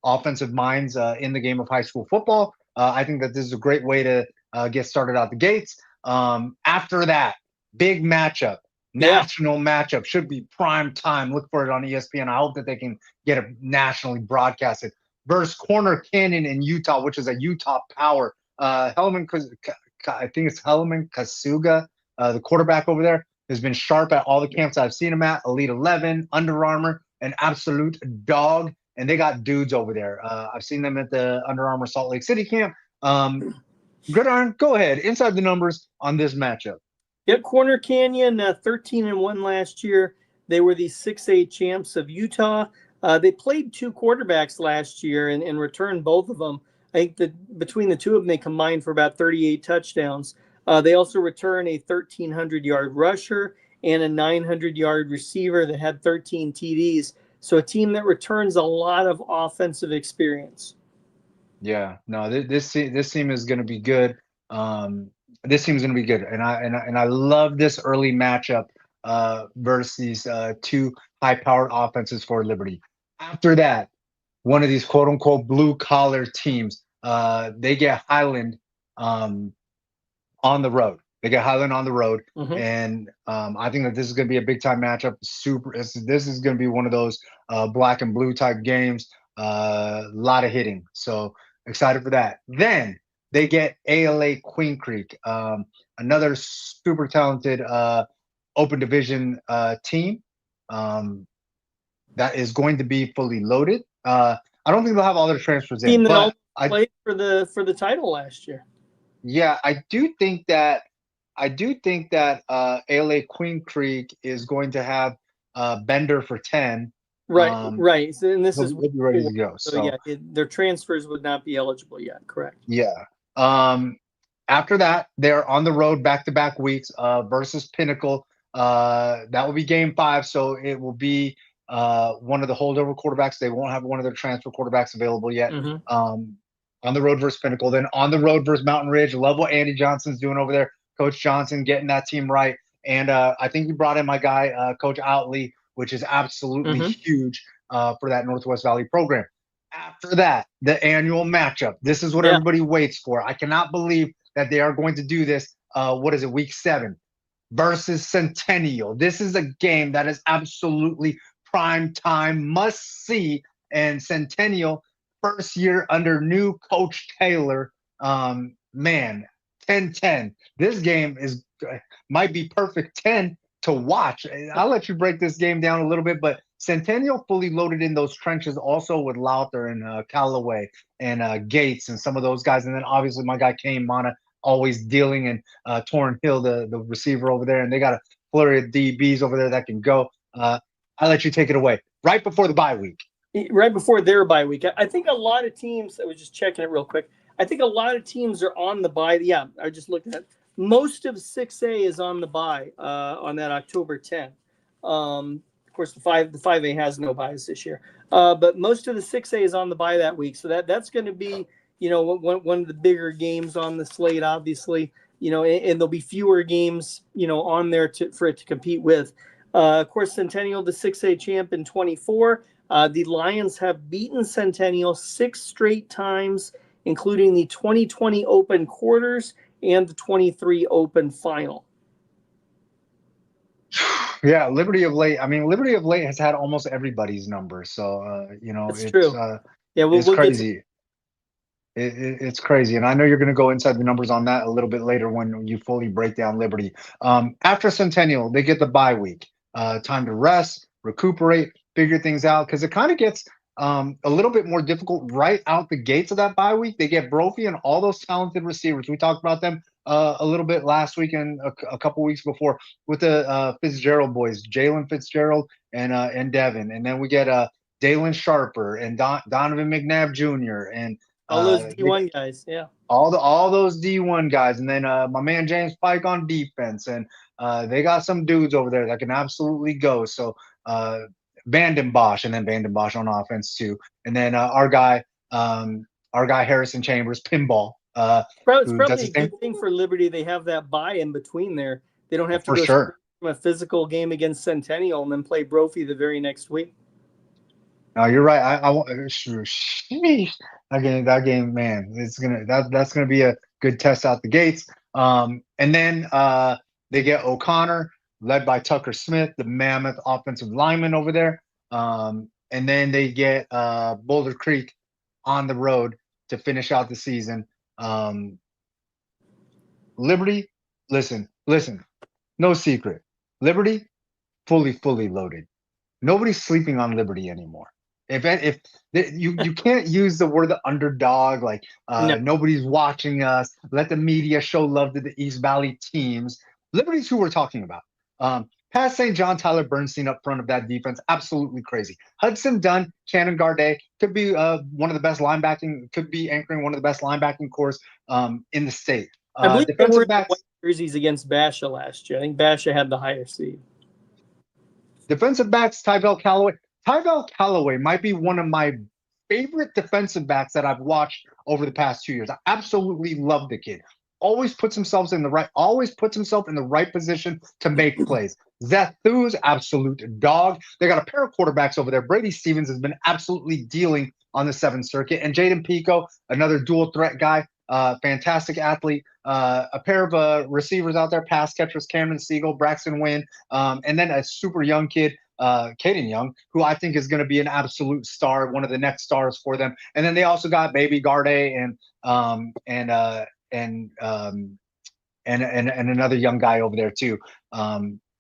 A: offensive minds in the game of high school football. I think that this is a great way to get started out the gates. After that, big matchup. National matchup, should be prime time. Look for it on ESPN. I hope that they can get it nationally broadcasted. Versus Corner Canyon in Utah, which is a Utah power. I think it's Hellman Kasuga, the quarterback over there, has been sharp at all the camps I've seen him at. Elite 11, Under Armour, an absolute dog. And they got dudes over there. I've seen them at the Under Armour Salt Lake City camp. Gridiron, go ahead. Inside the numbers on this matchup.
C: Yeah, Corner Canyon, 13-1 last year. They were the 6A champs of Utah. They played 2 quarterbacks last year and returned both of them. I think that between the two of them, they combined for about 38 touchdowns. They also return a 1,300-yard rusher and a 900-yard receiver that had 13 TDs. So a team that returns a lot of offensive experience.
A: Yeah, no, this team is going to be good. This team is going to be good, and I love this early matchup versus these 2 high-powered offenses for Liberty. After that, one of these quote-unquote blue-collar teams, they get Highland on the road. And I think that this is going to be a big-time matchup. This is going to be one of those black and blue type games. A lot of hitting. So excited for that. Then they get ALA Queen Creek, another super talented open division team. That is going to be fully loaded. I don't think they'll have all their transfers
C: in.
A: But
C: I played for the title last year.
A: Yeah, I do think that ALA Queen Creek is going to have Bender for 10.
C: Right. So, and this is
A: be ready to go.
C: So yeah, their transfers would not be eligible yet. Correct.
A: Yeah. After that, they're on the road back-to-back weeks versus Pinnacle. That will be game 5, so it will be one of the holdover quarterbacks. They won't have one of their transfer quarterbacks available yet. On the road versus Pinnacle, then on the road versus Mountain Ridge. Love what Andy Johnson's doing over there. Coach Johnson getting that team right. And I think you brought in my guy, Coach Outley, which is absolutely huge for that Northwest Valley program. After that, the annual matchup. This is what everybody waits for. I cannot believe that they are going to do this. Week 7 versus Centennial. This is a game that is absolutely prime time, must see. And Centennial, first year under new Coach Taylor, man, 10-10. This game might be perfect 10 to watch. I'll let you break this game down a little bit, but Centennial fully loaded in those trenches also with Lowther and Callaway and Gates and some of those guys. And then obviously my guy Kane Mana always dealing, and Torrin Hill, the receiver over there. And they got a flurry of DBs over there that can go. I'll let you take it away. Right before the bye week.
C: Right before their bye week. I think a lot of teams, I was just checking it real quick. I think a lot of teams are on the bye. Yeah, I just looked at it. Most of 6A is on the bye on that October 10th. Of course, the 5A has no buys this year. But most of the 6A is on the bye that week. So that's going to be, one of the bigger games on the slate, obviously, and there'll be fewer games, on there for it to compete with. Of course, Centennial, the 6A champ in 24. The Lions have beaten Centennial 6 straight times, including the 2020 Open quarters and the 23 Open final.
A: Yeah, Liberty of late. I mean, Liberty of late has had almost everybody's number. So,
C: That's true. Yeah,
A: it's crazy. It's crazy. And I know you're going to go inside the numbers on that a little bit later when you fully break down Liberty. After Centennial, they get the bye week. Time to rest, recuperate, figure things out, because it kind of gets a little bit more difficult right out the gates of that bye week. They get Brophy and all those talented receivers. We talked about them a little bit last week and a couple weeks before with the Fitzgerald boys, Jalen Fitzgerald and Devin. And then we get Dalen Sharper and Donovan McNabb Jr. and
C: all those D1 guys, yeah.
A: All those D1 guys. And then my man James Pike on defense. And they got some dudes over there that can absolutely go. So Bosch, and then Vanden Bosch on offense too. And then our guy Harrison Chambers, pinball.
C: It's probably a good thing for Liberty. They have that bye in between there. They don't have to go from a physical game against Centennial and then play Brophy the very next week.
A: No, you're right. I want that game, man. That's gonna be a good test out the gates. And then they get O'Connor, led by Tucker Smith, the mammoth offensive lineman over there. And then they get Boulder Creek on the road to finish out the season. Liberty, listen, no secret. Liberty, fully loaded. Nobody's sleeping on Liberty anymore. If you can't use the word the underdog, like no. Nobody's watching us. Let the media show love to the East Valley teams. Liberty's who we're talking about. Past St. John, Tyler Bernstein up front of that defense, absolutely crazy. Hudson Dunn, Shannon Gardet could be one of the best linebacking, could be anchoring one of the best linebacking cores in the state.
C: I believe defensive backs, white jerseys against Basha last year. I think Basha had the higher seed.
A: Defensive backs, Tyvell Callaway. Tyvell Callaway might be one of my favorite defensive backs that I've watched over the past 2 years. I absolutely love the kid. Always puts himself in the right position to make plays. Zethu's absolute dog. They got a pair of quarterbacks over there. Brady Stevens has been absolutely dealing on the 7th Circuit. And Jaden Pico, another dual threat guy, fantastic athlete. A pair of receivers out there, pass catchers, Cameron Siegel, Braxton Wynn, and then a super young kid, Caden Young, who I think is going to be an absolute star, one of the next stars for them. And then they also got Baby Gardet and another young guy over there too,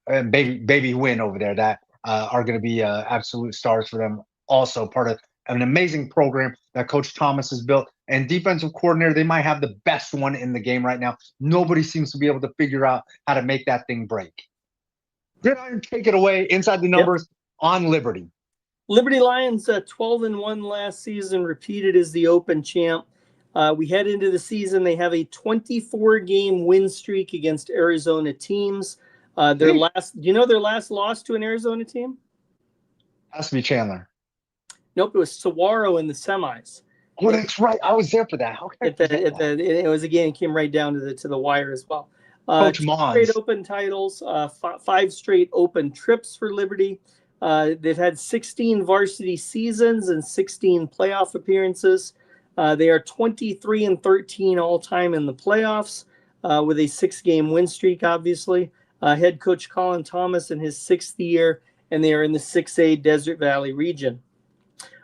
A: and baby Win over there that are going to be absolute stars for them. Also part of an amazing program that Coach Thomas has built. And defensive coordinator, they might have the best one in the game right now. Nobody seems to be able to figure out how to make that thing break. Gridiron, take it away inside the numbers on Liberty.
C: Liberty Lions 12-1 last season, repeated as the Open champ. We head into the season. They have a 24-game win streak against Arizona teams. Their last loss to an Arizona team?
A: Has to be Chandler.
C: Nope, it was Saguaro in the semis.
A: Oh, that's right. I was there for that.
C: It was again. It came right down to the wire as well.
A: Coach
C: 2
A: Mons.
C: straight Open titles, 5 straight Open trips for Liberty. They've had 16 varsity seasons and 16 playoff appearances. They are 23-13 all time in the playoffs, with a 6-game win streak. Obviously, head coach Colin Thomas in his 6th year, and they are in the 6A Desert Valley region.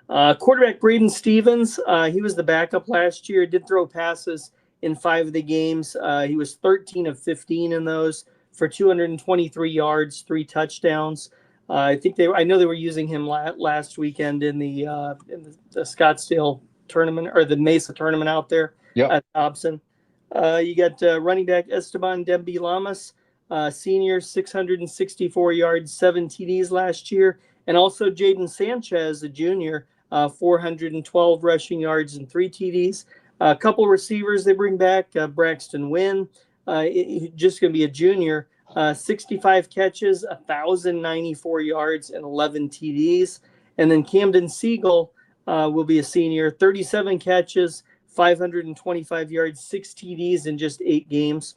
C: Quarterback Braden Stevens, he was the backup last year, did throw passes in 5 of the games. He was 13 of 15 in those for 223 yards, 3 touchdowns. I know they were using him last weekend in the Scottsdale tournament, or the Mesa tournament out there at Dobson. You got running back Esteban Demby Lamas, senior, 664 yards, 7 TDs last year. And also Jaden Sanchez, a junior, 412 rushing yards and 3 TDs. A couple receivers they bring back, Braxton Wynn, just going to be a junior, 65 catches, 1,094 yards, and 11 TDs. And then Camden Siegel will be a senior, 37 catches, 525 yards, 6 TDs in just 8 games.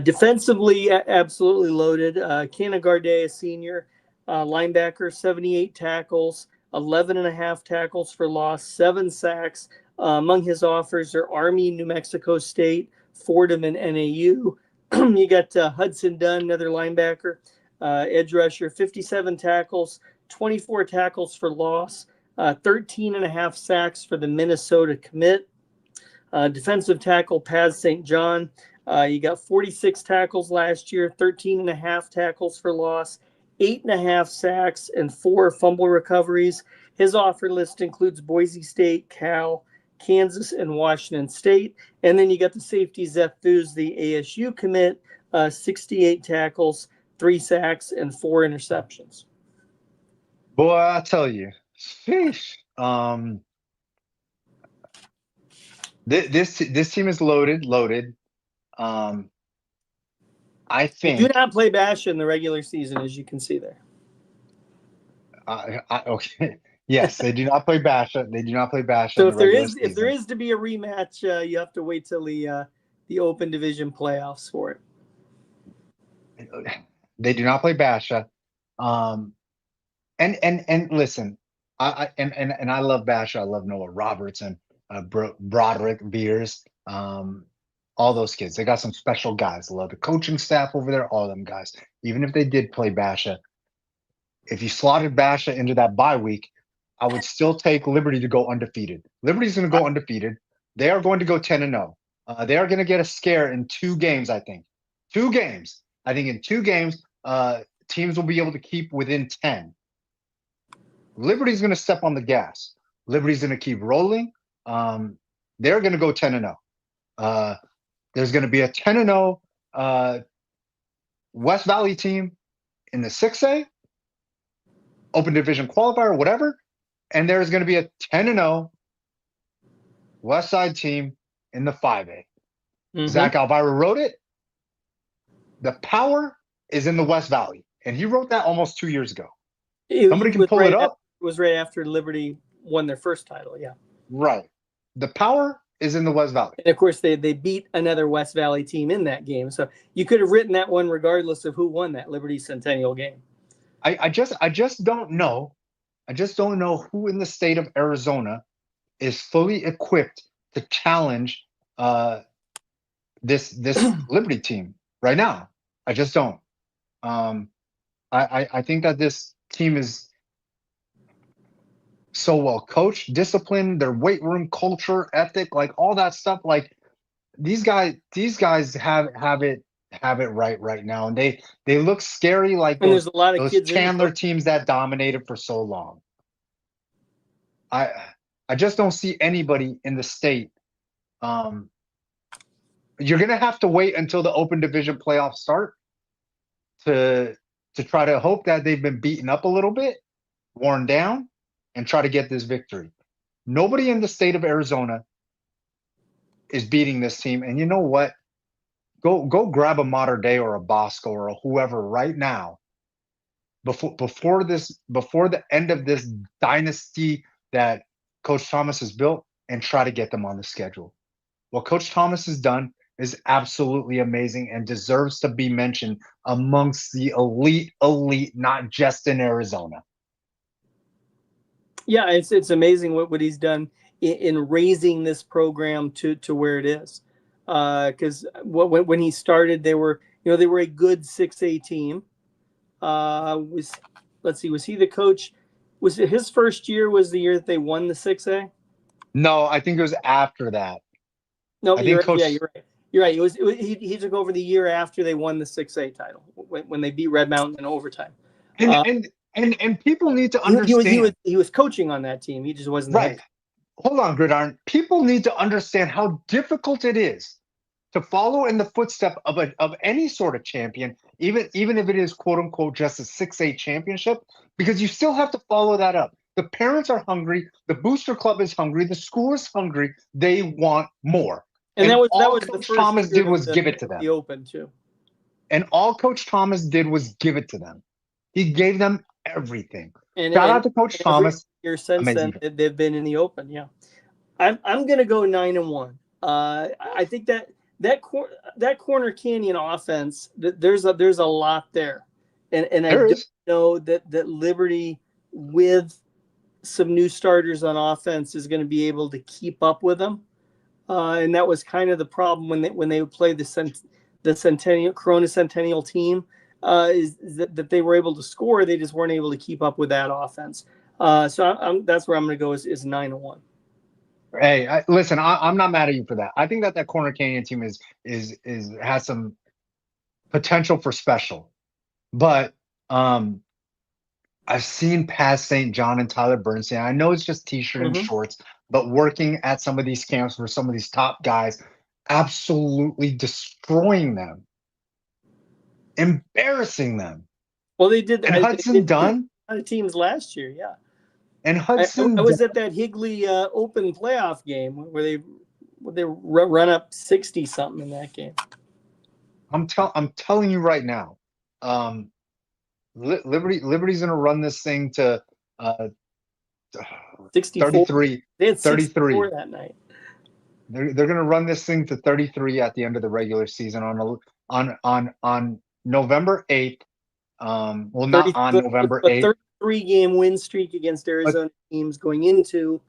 C: Defensively, absolutely loaded. Canagarde, a senior, linebacker, 78 tackles, 11.5 tackles for loss, 7 sacks. Among his offers are Army, New Mexico State, Fordham, and NAU. You got Hudson Dunn, another linebacker, edge rusher, 57 tackles, 24 tackles for loss, 13.5 sacks for the Minnesota commit. Defensive tackle Paz St. John, you got 46 tackles last year, 13.5 tackles for loss, 8.5 sacks, and 4 fumble recoveries. His offer list includes Boise State, Cal, Kansas, and Washington State. And then you got the safety Zeth Thews, the ASU commit, 68 tackles, 3 sacks, and 4 interceptions.
A: Boy, I tell you, sheesh. This team is loaded. I think
C: They do not play Basha in the regular season, as you can see there.
A: Okay. Yes, they do not play Basha. They do not play Basha.
C: So
A: in the regular season.
C: if there is to be a rematch, you have to wait till the Open Division playoffs for it.
A: They do not play Basha. And listen, I love Basha. I love Noah Roberts and Broderick Vehrs. All those kids. They got some special guys. I love the coaching staff over there. All of them guys. Even if they did play Basha, if you slotted Basha into that bye week, I would still take Liberty to go undefeated. Liberty's going to go undefeated. They are going to go 10-0. They are going to get a scare in 2 games, I think. 2 games. I think in 2 games, teams will be able to keep within 10. Liberty's going to step on the gas. Liberty's going to keep rolling. They're going to go 10-0. There's going to be a 10-0 West Valley team in the 6A, Open Division qualifier, whatever. And there's going to be a 10-0 West Side team in the 5A. Zach Elvira wrote it. The power is in the West Valley. And he wrote that almost 2 years ago. Somebody can pull it up.
C: It was right after Liberty won their first title, yeah.
A: Right. The power is in the West Valley.
C: And of course, they beat another West Valley team in that game. So you could have written that one regardless of who won that Liberty Centennial game.
A: I just don't know. I just don't know who in the state of Arizona is fully equipped to challenge this Liberty team right now. I just don't. I think that this team is so well coached, disciplined, their weight room culture, ethic, like all that stuff. Like these guys have it right now, and they look scary. Like
C: there's a lot of kids
A: Chandler teams that dominated for so long. I just don't see anybody in the state. You're gonna have to wait until the Open Division playoffs start to try to hope that they've been beaten up a little bit, worn down, and try to get this victory. Nobody in the state of Arizona is beating this team. And you know what? Go grab a Mater Dei or a Bosco or a whoever right now before the end of this dynasty that Coach Thomas has built, and try to get them on the schedule. What Coach Thomas has done is absolutely amazing and deserves to be mentioned amongst the elite, not just in Arizona.
C: Yeah, it's amazing what he's done in raising this program to where it is. Because when he started, they were a good 6A team. Was he the coach? Was it his first year? Was the year that they won the 6A?
A: No, I think it was after that.
C: No,
A: I think Coach.
C: yeah, you're right. You're right. He took over the year after they won the 6A title when they beat Red Mountain in overtime.
A: And people need to understand.
C: He was coaching on that team. He just wasn't the head.
A: Right. Hold on, Gridiron. People need to understand how difficult it is to follow in the footstep of any sort of champion, even if it is quote unquote just a 6A championship, because you still have to follow that up. The parents are hungry, the booster club is hungry, the school is hungry, they want more.
C: And that was
A: Coach Thomas did was give it to them.
C: The Open too.
A: And all Coach Thomas did was give it to them. He gave them everything.
C: And
A: Shout out to Coach Thomas.
C: Year since then, they've been in the Open. Yeah, I'm gonna go 9-1. I think that Corner Canyon offense, there's a lot there, and I don't know that Liberty with some new starters on offense is going to be able to keep up with them, and that was kind of the problem when they would play the Corona Centennial team. Is that they were able to score, they just weren't able to keep up with that offense. So that's where I'm going to go is 9-1.
A: Hey, listen, I'm not mad at you for that. I think that Corner Canyon team has some potential for special, but I've seen past St. John and Tyler Bernstein. I know it's just t-shirt and shorts, but working at some of these camps for some of these top guys, absolutely destroying them. Embarrassing them.
C: Well, they did.
A: And Hudson Dunn
C: teams last year, yeah.
A: And Hudson,
C: I was at that Higley Open playoff game where they run up 60 something in that game.
A: I'm telling you right now, Liberty's gonna run this thing to 33.
C: They had
A: 33
C: that night.
A: They're gonna run this thing to 33 at the end of the regular season on November 8th. Well, not on November 8th.
C: 33-game win streak against Arizona teams going into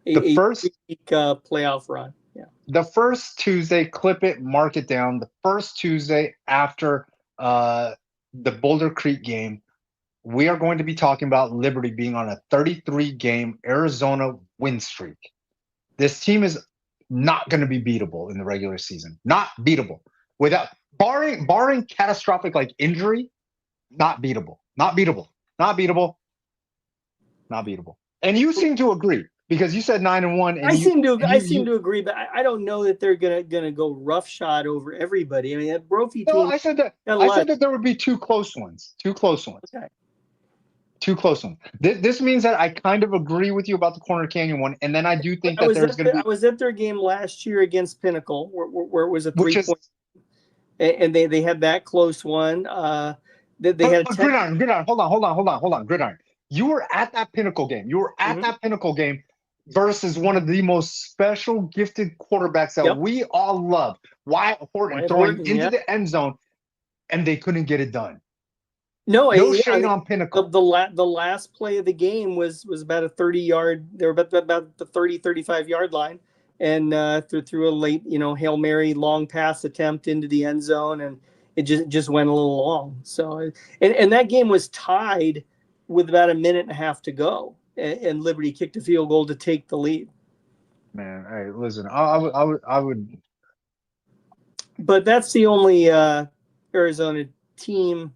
C: a first playoff run. Yeah.
A: The first Tuesday, clip it, mark it down. The first Tuesday after the Boulder Creek game, we are going to be talking about Liberty being on a 33-game Arizona win streak. This team is not going to be beatable in the regular season. Not beatable. Without barring catastrophic like injury, not beatable. Not beatable. Not beatable. Not beatable. And you seem to agree because you said 9-1. And
C: I seem to agree, but I don't know that they're gonna go roughshod over everybody. I mean, that Brophy team.
A: No, I said that there would be two close ones. Two close ones.
C: Okay.
A: Two close ones. This means that I kind of agree with you about the Corner Canyon one, and then I do think that there's going to be. I
C: was at their game last year against Pinnacle, where it was a 3-point, and they had that close one. They had
A: Gridiron. Hold on. Gridiron. You were at that Pinnacle game. You were at that Pinnacle game versus one of the most special, gifted quarterbacks that we all love. Wyatt Horton throwing into the end zone, and they couldn't get it done.
C: No shade
A: on Pinnacle.
C: The last play of the game was about a 30-yard. They were about the 35-yard line, and threw a late, Hail Mary long pass attempt into the end zone, and it just went a little long. So, and that game was tied with about a minute and a half to go, and Liberty kicked a field goal to take the lead.
A: Man, hey, listen, I would.
C: But that's the only Arizona team.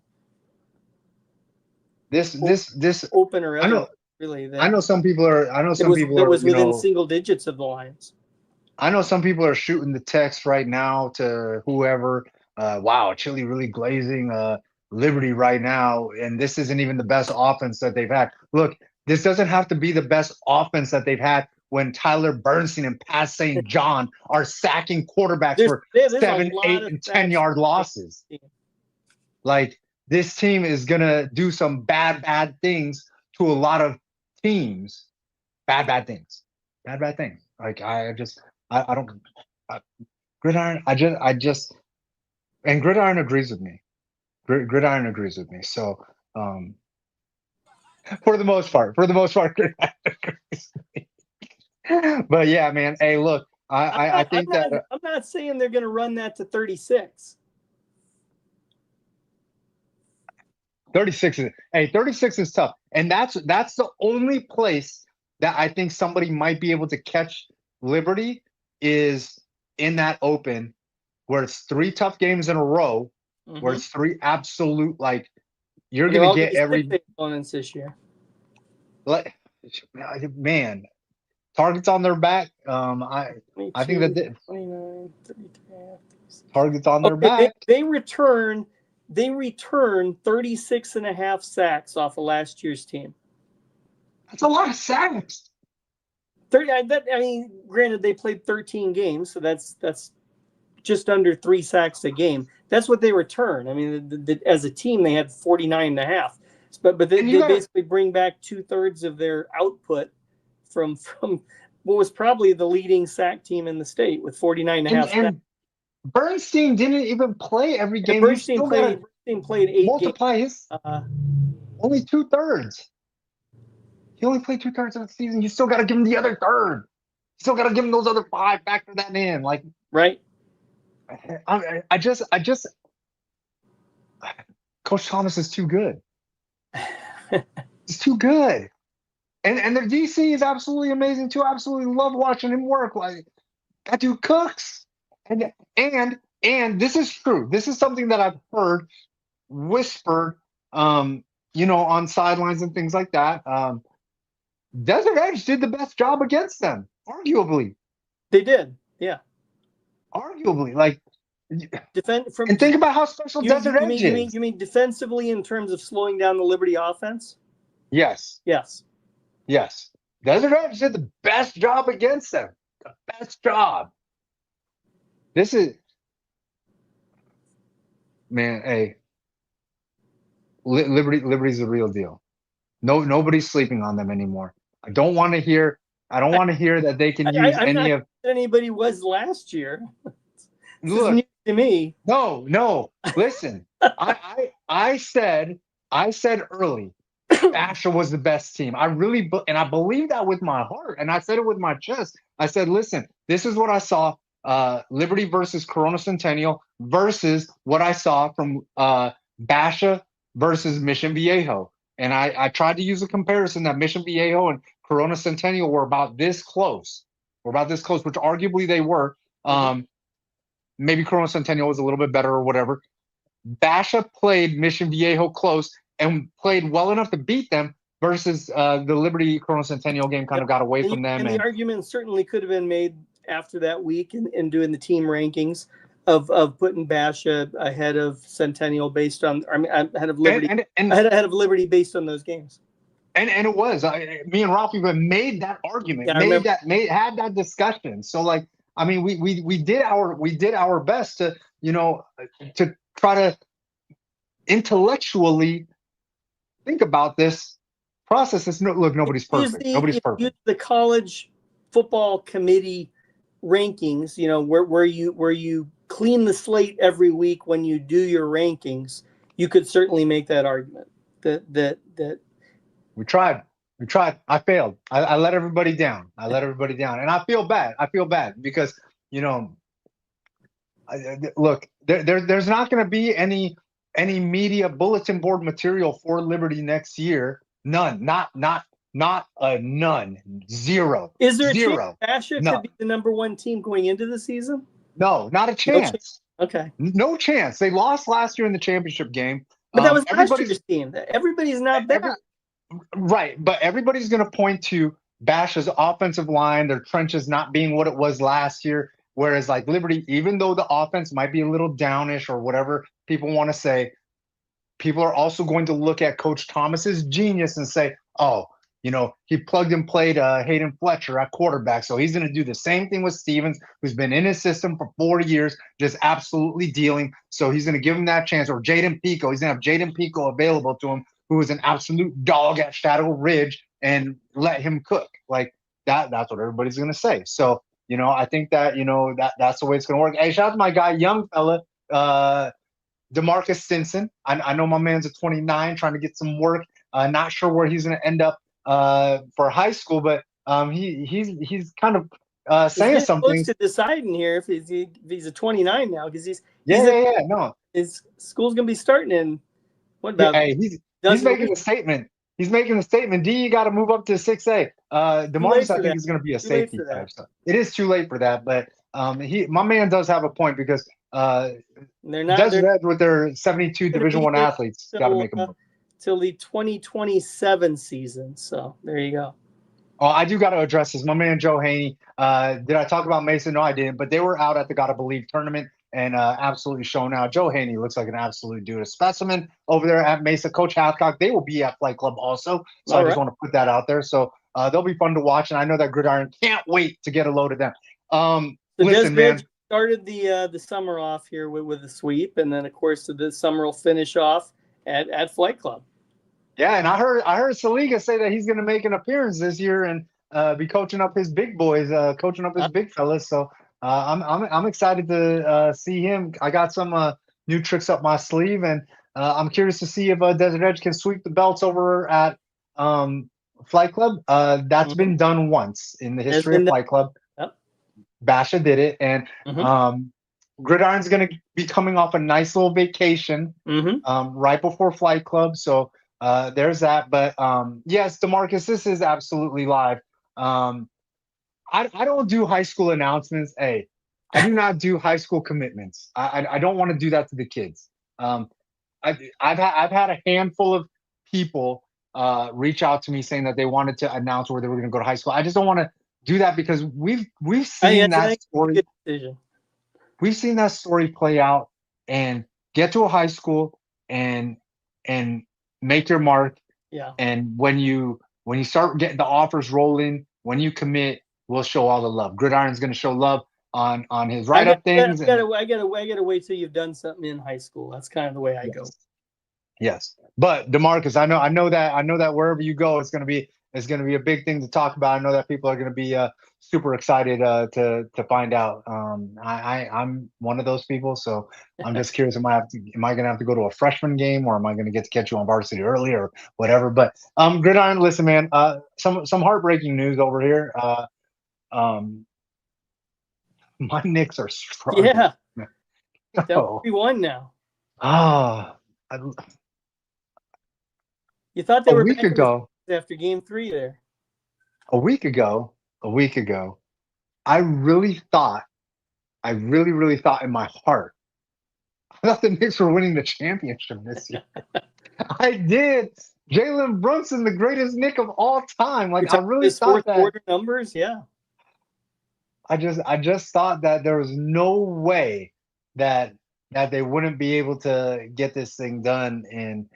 A: This
C: opener.
A: I know.
C: Really,
A: I know some people are.
C: It was within single digits of the Lions.
A: I know some people are shooting the text right now to whoever. Wow, Chili really glazing Liberty right now, and this isn't even the best offense that they've had. Look, this doesn't have to be the best offense that they've had when Tyler Bernstein and Pat St. John are sacking quarterbacks for 7, 8, and 10-yard losses. Like, this team is gonna do some bad things to a lot of teams. Bad things. Like I don't. Gridiron. And Gridiron agrees with me. Gridiron agrees with me. So, for the most part, Gridiron agrees with me. But yeah, man. Hey, look, I think
C: I'm not saying they're going to run that to 36.
A: 36 is tough, and that's the only place that I think somebody might be able to catch Liberty is in that open where it's 3 tough games in a row, where it's 3 absolute, like, you're going to get every
C: opponents this year.
A: Like, man, targets on their back. I think that
C: 29, 33,
A: targets on their back.
C: They return 36.5 sacks off of last year's team.
A: That's a lot of sacks.
C: 30. I mean, granted, they played 13 games, so that's just under 3 sacks a game. That's what they return. I mean, as a team, they had 49.5. But they basically bring back 2/3 of their output from what was probably the leading sack team in the state with 49.5 sacks.
A: And Bernstein didn't even play every game.
C: Bernstein played 8
A: multiply
C: games.
A: His only 2/3. He only played 2/3 of the season. You still got to give him the other third. You still got to give him those other 5. Factor that in, like,
C: right.
A: I just Coach Thomas is too good. He's too good. And their DC is absolutely amazing too. Absolutely love watching him work. Like, that dude cooks. And this is true. This is something that I've heard whispered, on sidelines and things like that. Desert Edge did the best job against them, arguably.
C: They did, yeah.
A: Arguably, like,
C: and
A: think about how special Desert Edge is.
C: You mean defensively in terms of slowing down the Liberty offense?
A: Yes. Desert Edge did the best job against them. The best job. This is, man, hey, Liberty's the real deal. Nobody's sleeping on them anymore. I don't want to hear that they can use
C: anybody was last year.
A: Look,
C: new to me.
A: No. Listen, I said early, Basha was the best team. I really, and I believe that with my heart, and I said it with my chest. I said, listen, this is what I saw. Liberty versus Corona Centennial versus what I saw from Basha versus Mission Viejo. And I tried to use a comparison that Mission Viejo and Corona Centennial were about this close. Which arguably they were. Maybe Corona Centennial was a little bit better or whatever. Basha played Mission Viejo close and played well enough to beat them versus the Liberty Corona Centennial game kind of got away from them.
C: And the argument certainly could have been made after that week in doing the team rankings of putting Basha ahead of Centennial based on, ahead of Liberty, ahead of Liberty based on those games.
A: And it was, me and Ralph even made that argument, had that discussion. So, like, I mean, we did our best to to try to intellectually think about this process. Nobody's perfect. Nobody's perfect.
C: The college football committee rankings, where you clean the slate every week when you do your rankings, you could certainly make that argument that
A: we tried. I failed. I let everybody down. And I feel bad. Because, look, there's not going to be any media bulletin board material for Liberty next year. None. Not none. Zero.
C: Is there
A: Zero.
C: a chance Basha could be the number 1 team going into the season?
A: No, not a chance.
C: Okay.
A: No chance. They lost last year in the championship game.
C: But that was last year's team. Everybody's not bad.
A: Right, but everybody's going to point to Basha's offensive line, their trenches not being what it was last year, whereas, like, Liberty, even though the offense might be a little downish or whatever people want to say, people are also going to look at Coach Thomas's genius and say, oh, he plugged and played Hayden Fletcher at quarterback, so he's going to do the same thing with Stevens, who's been in his system for 4 years, just absolutely dealing, so he's going to give him that chance. Or Jaden Pico, he's going to have Jaden Pico available to him, who is an absolute dog at Shadow Ridge, and let him cook. Like, that's what everybody's going to say. So, I think that, that's the way it's going to work. Hey, shout out to my guy, young fella, DeMarcus Stinson. I know my man's at 29, trying to get some work. Not sure where he's going to end up for high school, but he's kind of saying something.
C: Close to deciding here if he's a 29 now, because
A: no.
C: His school's going to be starting in what about?
A: Hey, he's making a statement. He's making a statement. D, you got to move up to 6A. DeMarcus, I think, is going to be a safety type. So it is too late for that, but my man does have a point because
C: they're not
A: Desert Edge with their 72
C: gonna
A: Division
C: be
A: One athletes got to make them.
C: till the 2027 season. So there you go.
A: Oh, I do got to address this. My man Joe Haney. Did I talk about Mason? No, I didn't. But they were out at the Gotta Believe tournament and absolutely shown out. Joe Haney looks like an absolute dude, a specimen over there at Mesa. Coach Hathcock, they will be at Flight Club also. So I just want to put that out there. So they'll be fun to watch. And I know that Gridiron can't wait to get a load of them. Listen, man.
C: Started the summer off here with a sweep, and then of course the summer will finish off at Flight Club. Yeah,
A: and I heard Saliga say that he's going to make an appearance this year and be coaching up his big boys, coaching up his big fellas. So I'm excited to see him. I got some new tricks up my sleeve, and I'm curious to see if Desert Edge can sweep the belts over at Flight Club. That's been done once in the history of Flight Club. Basha did it, and Gridiron's going to be coming off a nice little vacation right before Flight Club. So there's that. But yes, DeMarcus, this is absolutely live. I don't do high school announcements. Hey, I do not do high school commitments. I don't want to do that to the kids. I've had a handful of people reach out to me saying that they wanted to announce where they were going to go to high school. I just don't want to do that because we've seen that story. We've seen that story play out and get to a high school and make your mark.
C: Yeah.
A: And when you start getting the offers rolling, when you commit, we'll show all the love. Gridiron's going to show love on his write-up things.
C: I gotta wait till you've done something in high school. That's kind of the way I go.
A: Yes, but DeMarcus, I know that wherever you go, it's going to be a big thing to talk about. I know that people are going to be super excited to find out. I'm one of those people, so I'm just curious. Am I going to have to go to a freshman game, or am I going to get to catch you on varsity early, or whatever? But Gridiron, listen, man. Some heartbreaking news over here. My Knicks are struggling.
C: Yeah, down 3-1 now. You thought they were back ago after game 3 there.
A: A week ago, I really thought in my heart, I thought the Knicks were winning the championship this year. I did. Jalen Brunson, the greatest Knick of all time. Like, I really thought that.
C: Quarter numbers, yeah.
A: I just thought that there was no way that they wouldn't be able to get this thing done, and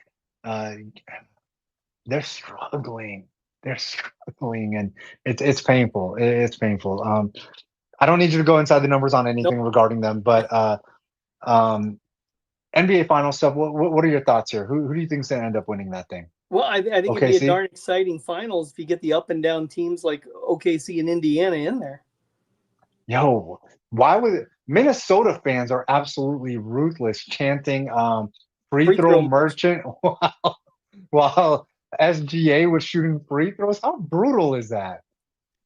A: they're struggling. And it's painful. It's painful. I don't need you to go inside the numbers on anything regarding them, but NBA final stuff. What are your thoughts here? Who do you think's going to end up winning that thing?
C: Well, I think it'd be a darn exciting finals if you get the up and down teams like OKC and Indiana in there.
A: Yo, why would Minnesota fans are absolutely ruthless, chanting free throw merchant while SGA was shooting free throws? How brutal is that?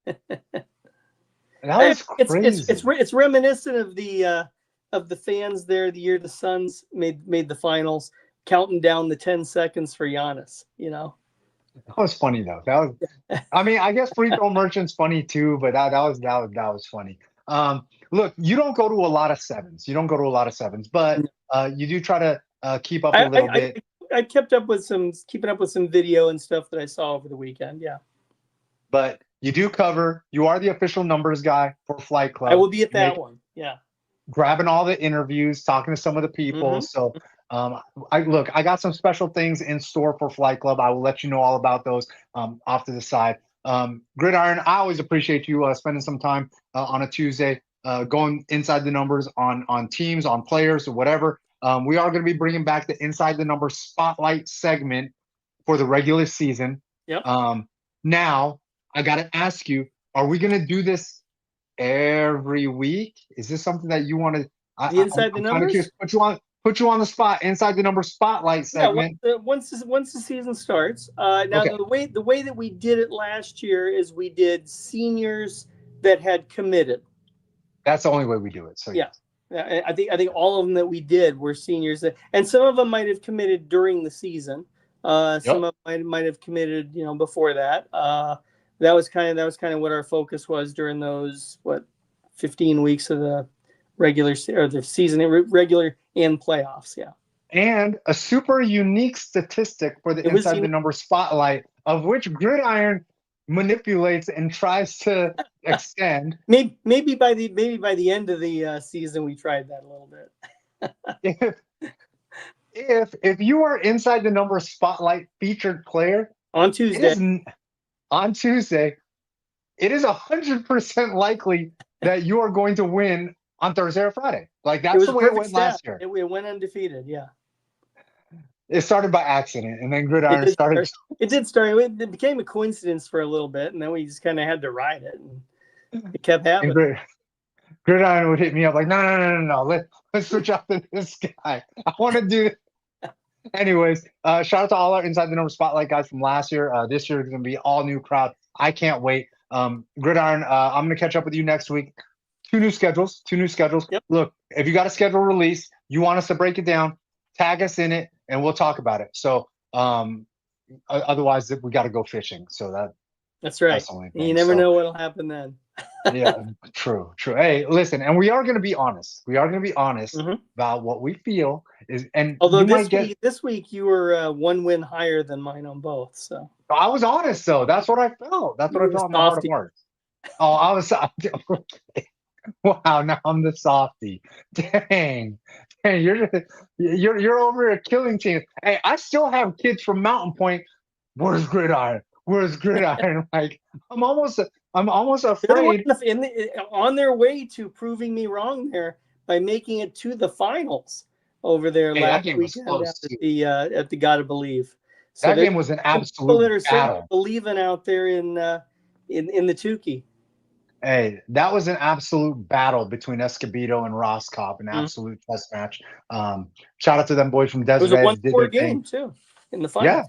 A: That was crazy.
C: It's reminiscent of the fans there the year the Suns made the finals, counting down the 10 seconds for Giannis. You know,
A: that was funny though. I mean, I guess free throw merchant's funny too, but that was funny. Look, you don't go to a lot of sevens, but you do try to keep up a little bit.
C: I keeping up with some video and stuff that I saw over the weekend. Yeah.
A: But you do cover. You are the official numbers guy for Flight Club.
C: I will be at that one. Yeah.
A: Grabbing all the interviews, talking to some of the people. So I got some special things in store for Flight Club. I will let you know all about those off to the side. Gridiron, I always appreciate you spending some time on a Tuesday, going inside the numbers on teams, on players, or whatever. We are going to be bringing back the Inside the Numbers Spotlight segment for the regular season.
C: Yep.
A: Now, I got to ask you, are we going to do this every week? Is this something that you want to –
C: Inside the Numbers?
A: Put you on the spot, Inside the Numbers Spotlight segment.
C: Yeah, once the season starts. The way that we did it last year is we did seniors that had committed.
A: That's the only way we do it. So
C: yeah. I think all of them that we did were seniors, and some of them might have committed during the season. Some of them might have committed, before that. That was kind of what our focus was during those 15 weeks of the or the season, regular and playoffs. Yeah.
A: And a super unique statistic for the
C: It was
A: Inside the Number spotlight, of which Gridiron manipulates and tries to extend.
C: Maybe by the end of the season, we tried that a little bit.
A: If you are Inside the Number spotlight featured player
C: on Tuesday,
A: it is 100% likely that you are going to win on Thursday or Friday. Like, that's the way it went last year.
C: It went undefeated. Yeah.
A: It started by accident, and then Gridiron started.
C: It did start. It became a coincidence for a little bit, and then we just kind of had to ride it, and it kept happening.
A: Gridiron would hit me up like, no. Let's switch out to this guy. I want to do. Anyways, shout out to all our Inside the Number spotlight guys from last year. This year is going to be all new crowd. I can't wait. Gridiron, I'm going to catch up with you next week. Two new schedules.
C: Yep.
A: Look, if you got a schedule release, you want us to break it down, tag us in it, and we'll talk about it. So, otherwise, we got to go fishing. So
C: that's right. You never know what'll happen then.
A: Yeah, true. Hey, listen, and we are going to be honest. About what we feel is. And
C: although this week you were 1 win higher than mine on both. So
A: I was honest, though. That's what I felt. That's what I felt in my heart of hearts. Oh, I was. Wow, now I'm the softie. Dang, you're over a killing team. Hey, I still have kids from Mountain Point. Where's Gridiron? Like, I'm almost afraid.
C: On their way to proving me wrong there by making it to the finals over there last weekend at the Gotta Believe. So
A: that game was an absolute battle.
C: Believing out there in the Tukey.
A: Hey, that was an absolute battle between Escobedo and Roscoff, an absolute test match. Shout out to them boys from Desert.
C: It was a 1-4 game too in the final.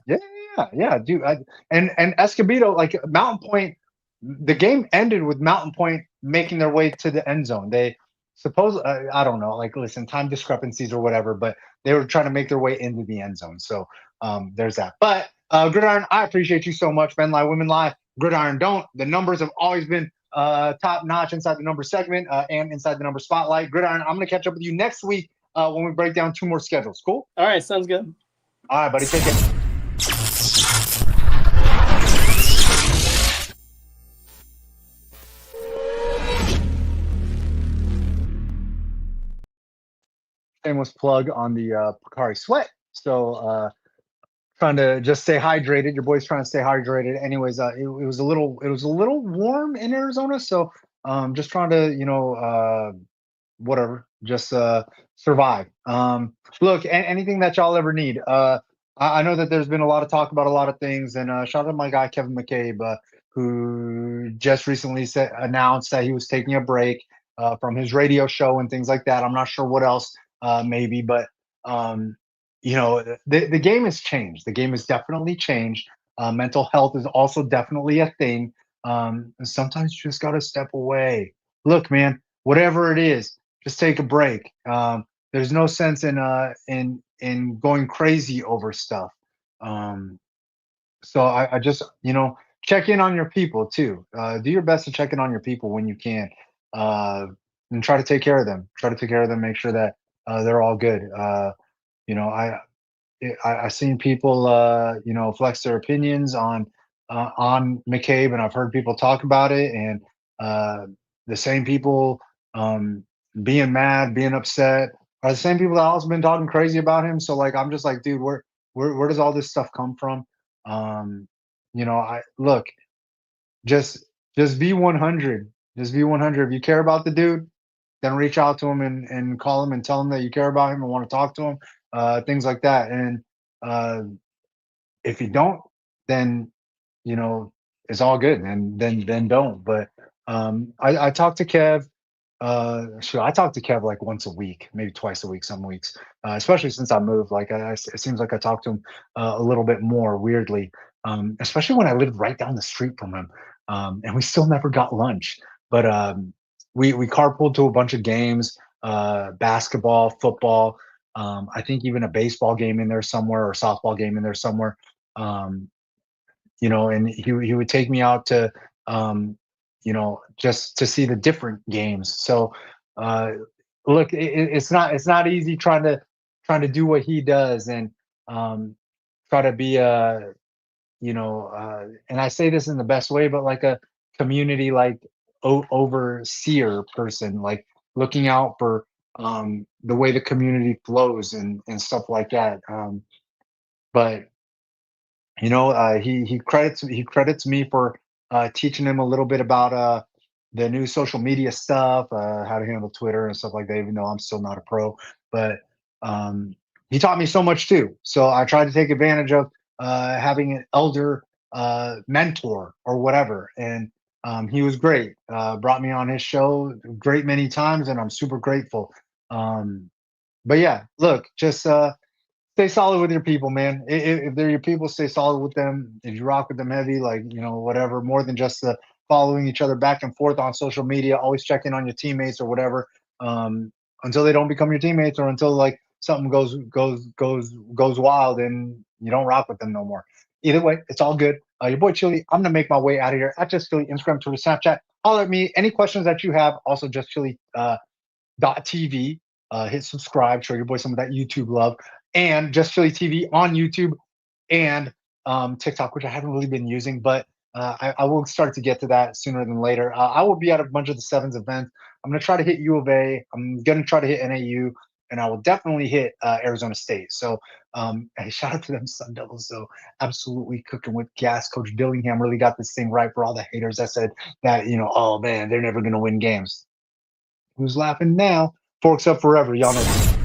A: Yeah, dude. And Escobedo, like Mountain Point, the game ended with Mountain Point making their way to the end zone. They I don't know, like, listen, time discrepancies or whatever, but they were trying to make their way into the end zone. So there's that. But Gridiron, I appreciate you so much. Men Lie, Women Lie. Gridiron don't. The numbers have always been top notch Inside the Number segment and Inside the Number spotlight. Gridiron, I'm going to catch up with you next week when we break down 2 more schedules. Cool?
C: All right, sounds good.
A: All right, buddy. Take care. Shameless plug on the Pocari Sweat. So trying to just stay hydrated. Your boy's trying to stay hydrated. Anyways, it was a little warm in Arizona, so just trying to whatever, just survive. Look, anything that y'all ever need. I know that there's been a lot of talk about a lot of things, and shout out to my guy Kevin McCabe, who just recently announced that he was taking a break from his radio show and things like that. I'm not sure what else, maybe, but the game has changed. The game has definitely changed. Mental health is also definitely a thing. Sometimes you just got to step away. Look, man, whatever it is, just take a break. There's no sense in going crazy over stuff. So I just, check in on your people too. Do your best to check in on your people when you can, and try to take care of them. Make sure that they're all good. I've seen people, flex their opinions on McCabe, and I've heard people talk about it, and the same people being mad, being upset, are the same people that also been talking crazy about him. So, like, I'm just like, dude, where does all this stuff come from? Just be 100. Just be 100. If you care about the dude, then reach out to him and call him and tell him that you care about him and want to talk to him. Things like that. And if you don't, then it's all good, and then don't. But I talk to Kev. I talk to Kev like once a week, maybe twice a week, some weeks. Especially since I moved, like it seems like I talk to him a little bit more, weirdly. Especially when I lived right down the street from him, and we still never got lunch. But we carpooled to a bunch of games, basketball, football. I think even a baseball game in there somewhere, or softball game in there somewhere. And he would take me out to, just to see the different games. So look, it's not easy trying to do what he does and try to be a and I say this in the best way, but like a community like overseer person, like looking out for the way the community flows and stuff like that. But he credits me for teaching him a little bit about the new social media stuff, how to handle Twitter and stuff like that. Even though I'm still not a pro, but he taught me so much too. So I tried to take advantage of having an elder mentor or whatever, and he was great. Brought me on his show great many times, and I'm super grateful. But yeah, look, just stay solid with your people, man. If they're your people, stay solid with them. If you rock with them heavy, like whatever, more than just the following each other back and forth on social media, always check in on your teammates or whatever, until they don't become your teammates or until like something goes wild and you don't rock with them no more. Either way, it's all good. Your boy Chili, I'm gonna make my way out of here at Just Chili, Instagram, Twitter, Snapchat. Holler at me. Any questions that you have, also Just Chili .tv. Hit subscribe, show your boy some of that YouTube love, and Just Chili TV on YouTube and TikTok, which I haven't really been using, but I will start to get to that sooner than later. I will be at a bunch of the Sevens events. I'm going to try to hit U of A. I'm going to try to hit NAU, and I will definitely hit Arizona State. So hey, shout out to them Sun Devils. So absolutely cooking with gas. Coach Dillingham really got this thing right for all the haters that said that, oh man, they're never going to win games. Who's laughing now? Forks up forever. Y'all know.